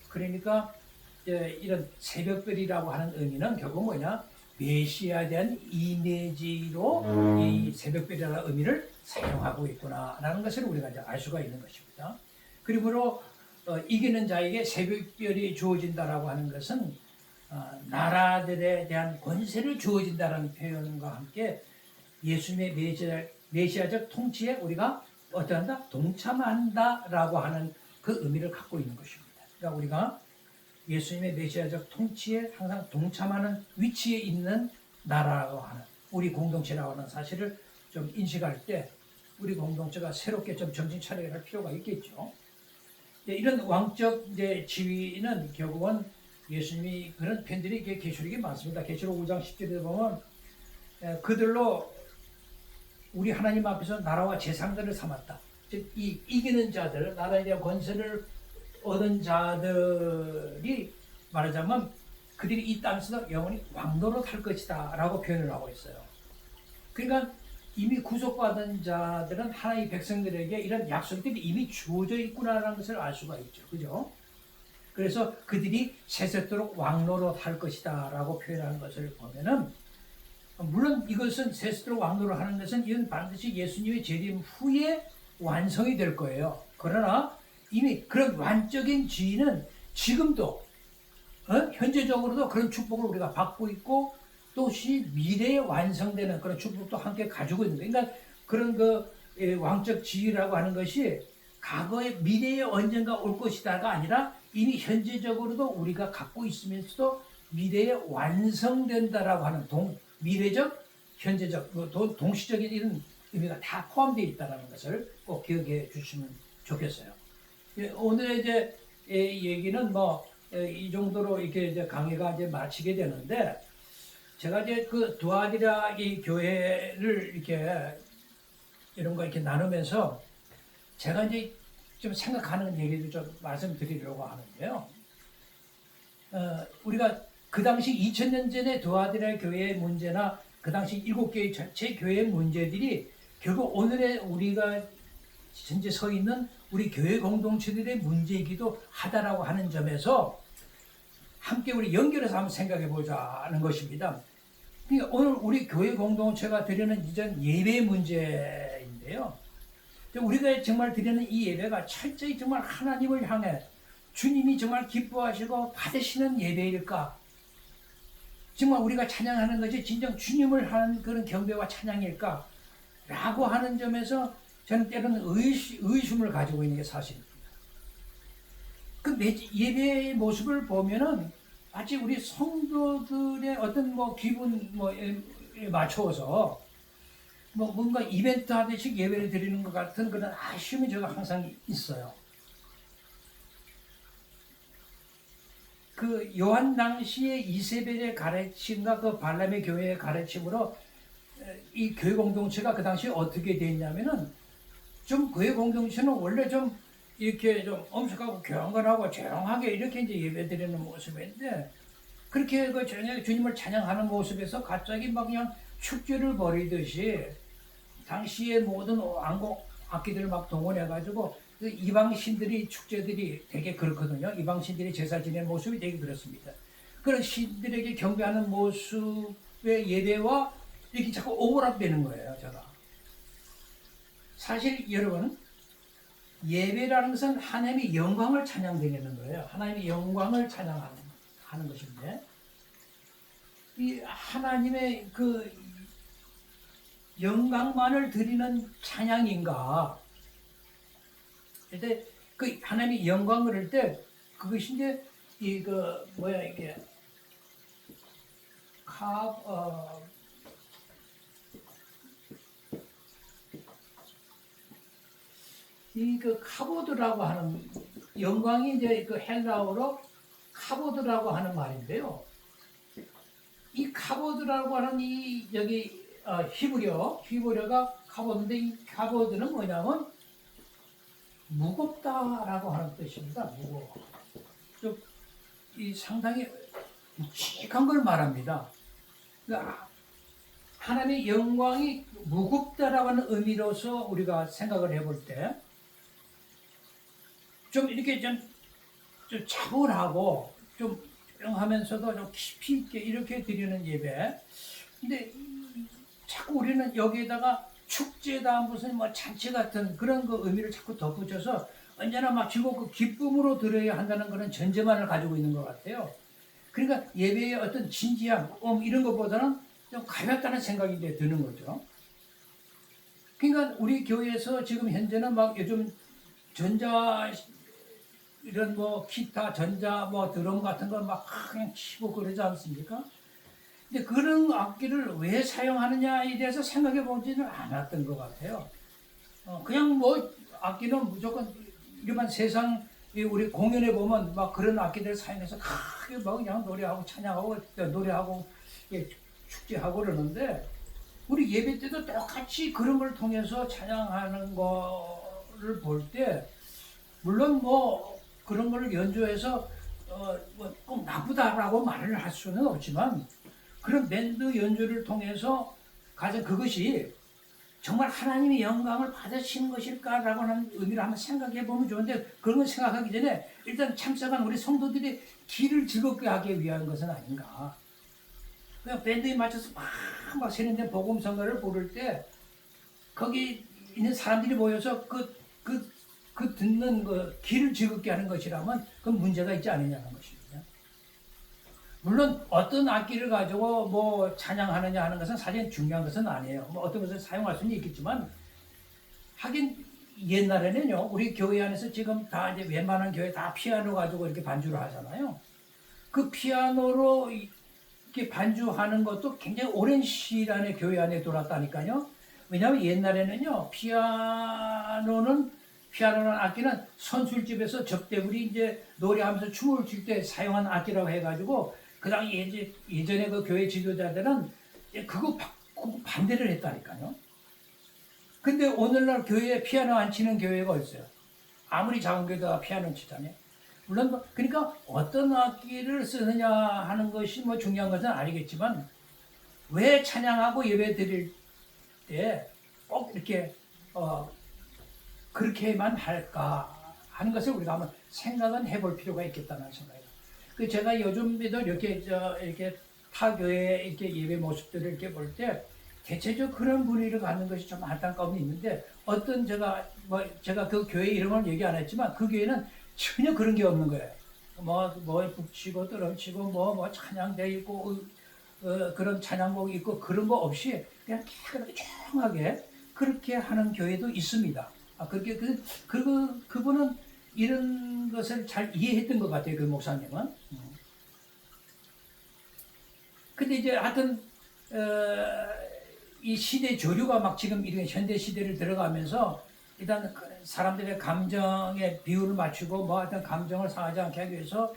그러니까 이제 이런 새벽별이라고 하는 의미는 결국 뭐냐? 메시아에 대한 이미지로 이 새벽별이라는 의미를 사용하고 있구나라는 것을 우리가 이제 알 수가 있는 것입니다. 그러므로 이기는 자에게 새벽별이 주어진다라고 하는 것은 나라들에 대한 권세를 주어진다는 표현과 함께 예수님의 메시아적 통치에 우리가 어떠한다? 동참한다라고 하는 그 의미를 갖고 있는 것입니다. 그러니까 우리가 예수님의 메시아적 통치에 항상 동참하는 위치에 있는 나라라고 하는 우리 공동체라고 하는 사실을 좀 인식할 때 우리 공동체가 새롭게 좀 정신 차려야 할 필요가 있겠죠. 이런 왕적 지위는 결국은 예수님이 그런 편들이 계시록에 많습니다. 계시록 5장 10절에 보면 그들로 우리 하나님 앞에서 나라와 재상들을 삼았다. 즉 이기는 자들, 나라에 대한 권세를 얻은 자들이 말하자면 그들이 이 땅에서 영원히 왕노릇 할 것이다 라고 표현을 하고 있어요. 그러니까 이미 구속받은 자들은 하나님의 백성들에게 이런 약속들이 이미 주어져 있구나라는 것을 알 수가 있죠. 그죠? 그래서 그들이 세세토록 왕노릇 할 것이다 라고 표현하는 것을 보면은 물론 이것은 세세토록 왕노릇 하는 것은 이건 반드시 예수님의 재림 후에 완성이 될 거예요. 그러나 이미 그런 완적인 지위는 지금도 현재적으로도 그런 축복을 우리가 받고 있고 또시 미래에 완성되는 그런 축복도 함께 가지고 있는 거예요. 그러니까 그런 왕적 지위라고 하는 것이 과거에 미래에 언젠가 올 것이다가 아니라 이미 현재적으로도 우리가 갖고 있으면서도 미래에 완성된다라고 하는 미래적, 현재적, 동시적인 이런 의미가 다 포함되어 있다는 것을 꼭 기억해 주시면 좋겠어요. 오늘의 이제 얘기는 이 정도로 이렇게 이제 강의가 이제 마치게 되는데, 제가 이제 그 두아디라 이 교회를 이렇게 이런 거 이렇게 나누면서 제가 이제 좀 생각하는 얘기를 좀 말씀드리려고 하는데요. 우리가 그 당시 2000년 전에 두아디라 교회의 문제나 그 당시 7개의 전체 교회의 문제들이 결국 오늘의 우리가 현재 서 있는 우리 교회 공동체들의 문제이기도 하다라고 하는 점에서 함께 우리 연결해서 한번 생각해 보자는 것입니다. 그러니까 오늘 우리 교회 공동체가 드리는 이전 예배 문제인데요. 우리가 정말 드리는 이 예배가 철저히 정말 하나님을 향해 주님이 정말 기뻐하시고 받으시는 예배일까? 정말 우리가 찬양하는 것이 진정 주님을 하는 그런 경배와 찬양일까? 라고 하는 점에서 저는 때로는 의심을 가지고 있는 게 사실입니다. 그 예배의 모습을 보면은 마치 우리 성도들의 어떤 기분에 맞춰서 뭔가 이벤트 하듯이 예배를 드리는 것 같은 그런 아쉬움이 제가 항상 있어요. 그 요한 당시에 이세벨의 가르침과 그 발람의 교회의 가르침으로 이 교회 공동체가 그 당시에 어떻게 됐냐면은 좀 교회 공동체는 원래 좀 이렇게 좀 엄숙하고 경건하고 조용하게 이렇게 이제 예배드리는 모습인데 그렇게 그 주님을 찬양하는 모습에서 갑자기 막 그냥 축제를 벌이듯이 당시의 모든 왕곡 악기들을 막 동원해가지고 그 이방신들이 축제들이 되게 그렇거든요. 이방신들이 제사 지내는 모습이 되게 그렇습니다. 그런 신들에게 경배하는 모습의 예배와 이렇게 자꾸 오버랩되는 거예요, 제가. 사실 여러분, 예배라는 것은 하나님의 영광을 찬양드리는 거예요. 하나님의 영광을 찬양하는 것인데, 이 하나님의 그 영광만을 드리는 찬양인가? 그때 그 하나님의 영광을 할 때 그것이 이제 이게 카보드라고 하는 영광이 이제 그 헬라어로 카보드라고 하는 말인데요. 이 카보드라고 하는 이 여기 히브리어가 카보드인데 이 카보드는 뭐냐면 무겁다라고 하는 뜻입니다. 무거워. 이 상당히 묵직한 걸 말합니다. 그러니까 하나님의 영광이 무겁다라고 하는 의미로서 우리가 생각을 해볼 때 좀 이렇게 좀 차분하고 좀 조용하면서도 좀 깊이 있게 이렇게 드리는 예배. 근데 자꾸 우리는 여기에다가 축제다 무슨 뭐 잔치 같은 그런 그 의미를 자꾸 덧붙여서 언제나 막 즐겁고 기쁨으로 드려야 한다는 그런 전제만을 가지고 있는 것 같아요. 그러니까 예배의 어떤 진지함, 이런 것보다는 좀 가볍다는 생각이 이제 드는 거죠. 그러니까 우리 교회에서 지금 현재는 막 요즘 전자 이런 뭐 기타, 전자 뭐 드럼 같은 거 막 그냥 치고 그러지 않습니까? 근데 그런 악기를 왜 사용하느냐에 대해서 생각해 보지는 않았던 것 같아요. 그냥 뭐 악기는 무조건 일반 세상 우리 공연에 보면 막 그런 악기들 사용해서 크게 막 그냥 노래하고 찬양하고 노래하고 축제하고 그러는데 우리 예배 때도 똑같이 그런 걸 통해서 찬양하는 거를 볼 때 물론 뭐 그런 걸 연주해서 뭐꼭 나쁘다라고 말을 할 수는 없지만 그런 밴드 연주를 통해서 가장 그것이 정말 하나님의 영광을 받으시는 것일까라고 하는 의미를 한번 생각해 보면 좋은데 그런 걸 생각하기 전에 일단 참석한 우리 성도들이 길을 즐겁게 하기 위한 것은 아닌가. 그냥 밴드에 맞춰서 막 세련된 복음 성가를 부를 때 거기 있는 사람들이 모여서 그 듣는 그 길을 즐겁게 하는 것이라면 그건 문제가 있지 않느냐는 것입니다. 물론 어떤 악기를 가지고 뭐 찬양하느냐 하는 것은 사실 중요한 것은 아니에요. 뭐 어떤 것을 사용할 수는 있겠지만 하긴 옛날에는요 우리 교회 안에서 지금 다 이제 웬만한 교회 다 피아노 가지고 이렇게 반주를 하잖아요. 그 피아노로 이렇게 반주하는 것도 굉장히 오랜 시간에 교회 안에 돌았다니까요. 왜냐하면 옛날에는요 피아노는 악기는 선술집에서 접대불이 이제 노래하면서 춤을 출 때 사용한 악기라고 해가지고 그 당시 예전에 그 교회 지도자들은 그거 반대를 했다니까요. 근데 오늘날 교회에 피아노 안 치는 교회가 있어요. 아무리 작은 교회가 피아노 치자면. 물론 그러니까 어떤 악기를 쓰느냐 하는 것이 뭐 중요한 것은 아니겠지만 왜 찬양하고 예배 드릴 때 꼭 이렇게 그렇게만 할까 하는 것을 우리가 한번 생각은 해볼 필요가 있겠다는 생각이에요. 그 제가 요즘에도 이렇게 타 교회 이렇게 예배 모습들을 이렇게 볼 때 대체적으로 그런 분위기를 갖는 것이 좀 안타까움이 있는데 어떤 제가 그 교회 이름을 얘기 안 했지만 그 교회는 전혀 그런 게 없는 거예요. 뭐 북치고 떠럼치고 뭐 찬양대 있고 그런 찬양곡 있고 그런 거 없이 그냥 조용하게 그렇게 하는 교회도 있습니다. 그렇게 그분은 이런 것을 잘 이해했던 것 같아요. 그 목사님은. 근데 이제 하여튼 이 시대 조류가 막 지금 이런 현대 시대를 들어가면서 일단 사람들의 감정에 비율을 맞추고 뭐 하여튼 감정을 상하지 않게 하기 위해서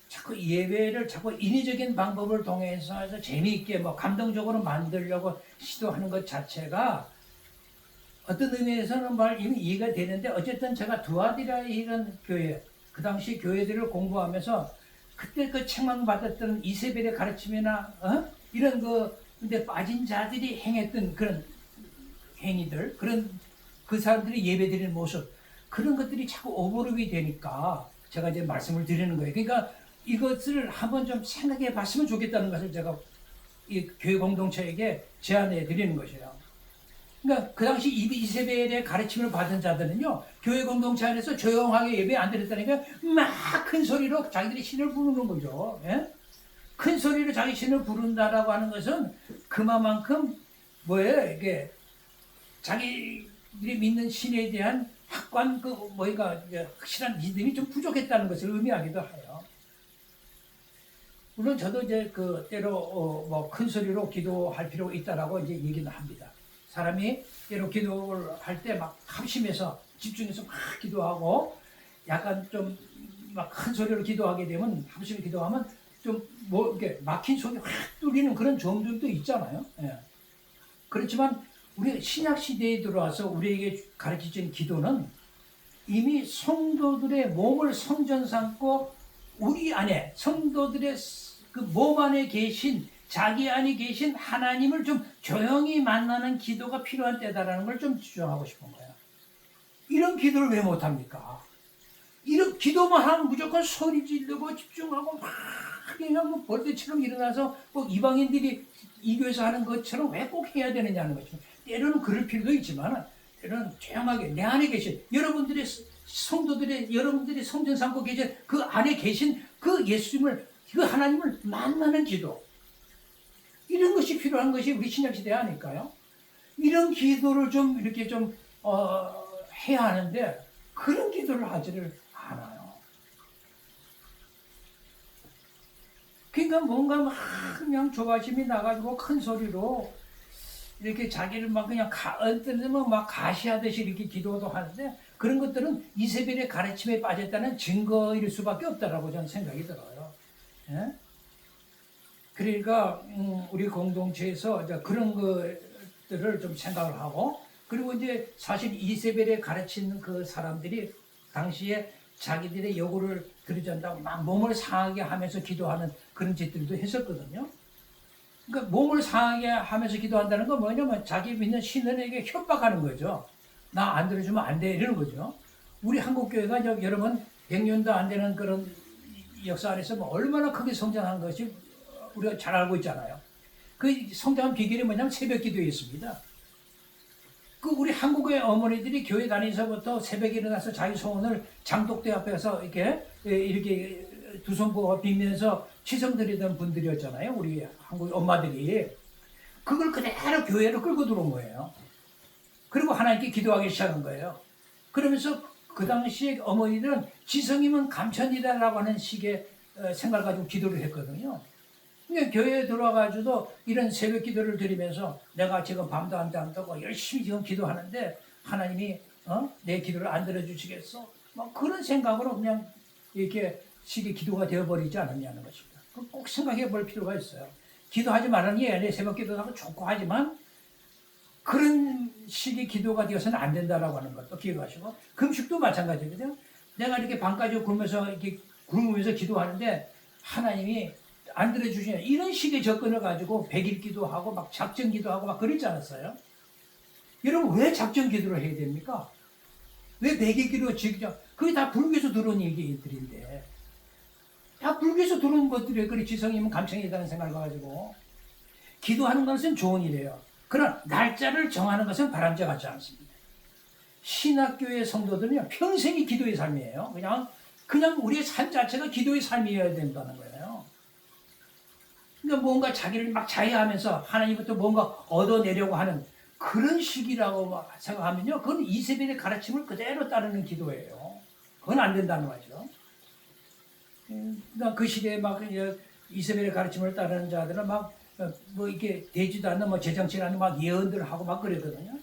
자꾸 예배를 자꾸 인위적인 방법을 통해서 해서 재미있게 뭐 감동적으로 만들려고 시도하는 것 자체가 어떤 의미에서는 이미 이해가 되는데 어쨌든 제가 두아디라 이런 교회 그 당시 교회들을 공부하면서 그때 그 책망받았던 이세벨의 가르침이나 이런 근데 빠진 자들이 행했던 그런 행위들 그런 그 사람들이 예배드리는 모습 그런 것들이 자꾸 오버랩이 되니까 제가 이제 말씀을 드리는 거예요. 그러니까 이것을 한번 좀 생각해 봤으면 좋겠다는 것을 제가 이 교회 공동체에게 제안해 드리는 것이에요. 그러니까 그 당시 이세벨의 가르침을 받은 자들은요 교회 공동체 안에서 조용하게 예배 안 드렸다니까 막 큰 소리로 자기들이 신을 부르는 거죠. 예? 큰 소리로 자기 신을 부른다라고 하는 것은 그만큼 뭐예요? 이게 자기들이 믿는 신에 대한 확고한 확실한 믿음이 좀 부족했다는 것을 의미하기도 해요. 물론 저도 이제 때로 뭐 큰 소리로 기도할 필요가 있다라고 이제 얘기는 합니다. 사람이 때로 기도를 할 때 막 합심해서 집중해서 막 기도하고 약간 좀 막 큰 소리로 기도하게 되면 합심해 기도하면 좀 뭐 이렇게 막힌 속이 확 뚫리는 그런 점들도 있잖아요. 예. 그렇지만 우리 신약 시대에 들어와서 우리에게 가르쳐진 기도는 이미 성도들의 몸을 성전 삼고 우리 안에 성도들의 그 몸 안에 계신 자기 안에 계신 하나님을 좀 조용히 만나는 기도가 필요한 때다라는 걸 좀 주장하고 싶은 거예요. 이런 기도를 왜 못합니까? 이런 기도만 하면 무조건 소리 지르고 집중하고 막 그냥 뭐 벌떼처럼 일어나서 꼭 이방인들이 이 교회에서 하는 것처럼 왜 꼭 해야 되느냐는 거죠. 때로는 그럴 필요도 있지만 때로는 조용하게 내 안에 계신 여러분들의 성도들의 여러분들이 성전 삼고 계신 그 안에 계신 그 예수님을 그 하나님을 만나는 기도, 이런 것이 필요한 것이 우리 신약시대 아닐까요? 이런 기도를 좀 이렇게 좀 해야 하는데 그런 기도를 하지를 않아요. 그러니까 뭔가 막 그냥 조바심이 나가지고 큰 소리로 이렇게 자기를 막 그냥 엎드리면 막 가시하듯이 이렇게 기도도 하는데 그런 것들은 이세벨의 가르침에 빠졌다는 증거일 수밖에 없다라고 저는 생각이 들어요. 예? 그러니까 우리 공동체에서 그런 것들을 좀 생각을 하고, 그리고 이제 사실 이세벨에 가르치는 그 사람들이 당시에 자기들의 요구를 들어준다고 막 몸을 상하게 하면서 기도하는 그런 짓들도 했었거든요. 그러니까 몸을 상하게 하면서 기도한다는 건 뭐냐면 자기 믿는 신들에게 협박하는 거죠. 나 안 들어주면 안 돼, 이러는 거죠. 우리 한국교회가 여러분 100년도 안 되는 그런 역사 안에서 뭐 얼마나 크게 성장한 것이 우리가 잘 알고 있잖아요. 그 성장한 비결이 뭐냐면 새벽 기도였습니다. 그 우리 한국의 어머니들이 교회 다니면서부터 새벽에 일어나서 자기 소원을 장독대 앞에서 이렇게 두 손 모아 빌면서 치성드리던 분들이었잖아요. 우리 한국 엄마들이. 그걸 그대로 교회로 끌고 들어온 거예요. 그리고 하나님께 기도하기 시작한 거예요. 그러면서 그 당시에 어머니들은 지성이면 감천이다라고 하는 식의 생각을 가지고 기도를 했거든요. 그러니까 교회에 들어와가지고도 이런 새벽 기도를 드리면서 내가 지금 밤도 안 자고 열심히 지금 기도하는데 하나님이 내 기도를 안 들어주시겠어? 뭐 그런 생각으로 그냥 이렇게 식의 기도가 되어버리지 않았냐는 것입니다. 꼭 생각해 볼 필요가 있어요. 기도하지 말라는 게 아니라 새벽 기도하고 좋고 하지만 그런 식의 기도가 되어서는 안 된다라고 하는 것도 기억하시고, 금식도 마찬가지거든요. 내가 이렇게 밤까지 굶으면서 이렇게 굶으면서 기도하는데 하나님이 안 들어주시냐, 이런 식의 접근을 가지고 100일 기도하고 막 작전 기도하고 막 그랬지 않았어요? 여러분 왜 작전 기도를 해야 됩니까? 왜 100일 기도 직접, 그게 다 불교에서 들어온 얘기들인데 다 불교에서 들어온 것들이에요. 그래 지성이면 감청이다는 생각을 가지고 기도하는 것은 좋은 일이에요. 그러나 날짜를 정하는 것은 바람직 같지 않습니다. 신학교의 성도들은요 평생이 기도의 삶이에요. 그냥 우리의 삶 자체가 기도의 삶이어야 된다는 거예요. 그러니까 뭔가 자기를 막 자해하면서 하나님부터 뭔가 얻어내려고 하는 그런 식이라고 생각하면요, 그건 이세벨의 가르침을 그대로 따르는 기도예요. 그건 안 된다는 거죠. 그러니까 그 시대에 막 이세벨의 가르침을 따르는 자들은 막 뭐 이렇게 되지도 않는 뭐 제정치를 하는 막 예언들을 하고 막 그랬거든요.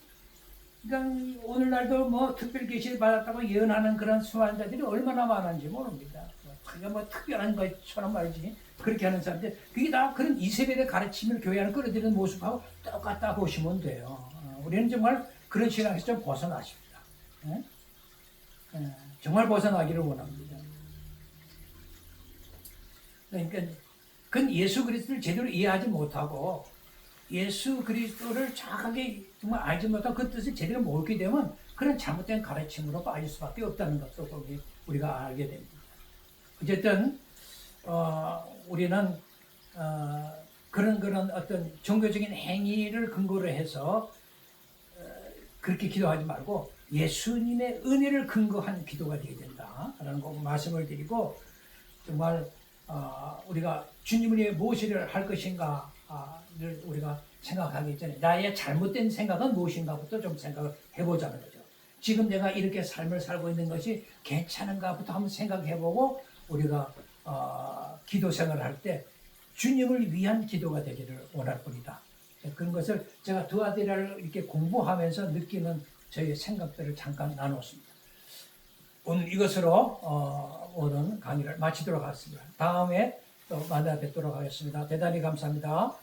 그러니까 오늘날도 뭐 특별 계시를 받았다고 예언하는 그런 수환자들이 얼마나 많은지 모릅니다. 그게 뭐 특별한 것처럼 말이지 그렇게 하는 사람들, 그게 다 그런 이세벨의 가르침을 교회 안에 끌어들이는 모습하고 똑같다 보시면 돼요. 우리는 정말 그런 신앙에서 좀 벗어나십니다. 정말 벗어나기를 원합니다. 그러니까 그건 예수 그리스도를 제대로 이해하지 못하고 예수 그리스도를 정확하게 정말 알지 못하고 그 뜻을 제대로 모르게 되면 그런 잘못된 가르침으로 빠질 수밖에 없다는 것도 우리가 알게 됩니다. 어쨌든 우리는 그런 어떤 종교적인 행위를 근거로 해서 그렇게 기도하지 말고 예수님의 은혜를 근거한 기도가 되어야 된다라는 거 말씀을 드리고, 정말 우리가 주님을 위해 무엇을 할 것인가를 우리가 생각하기 전에 나의 잘못된 생각은 무엇인가부터 좀 생각을 해보자는 거죠. 지금 내가 이렇게 삶을 살고 있는 것이 괜찮은가부터 한번 생각해보고 우리가 기도 생활을 할 때 주님을 위한 기도가 되기를 원할 뿐이다. 그런 것을 제가 두 아들을 이렇게 공부하면서 느끼는 저희 생각들을 잠깐 나눴습니다. 오늘 이것으로 오늘 강의를 마치도록 하겠습니다. 다음에 또 만나 뵙도록 하겠습니다. 대단히 감사합니다.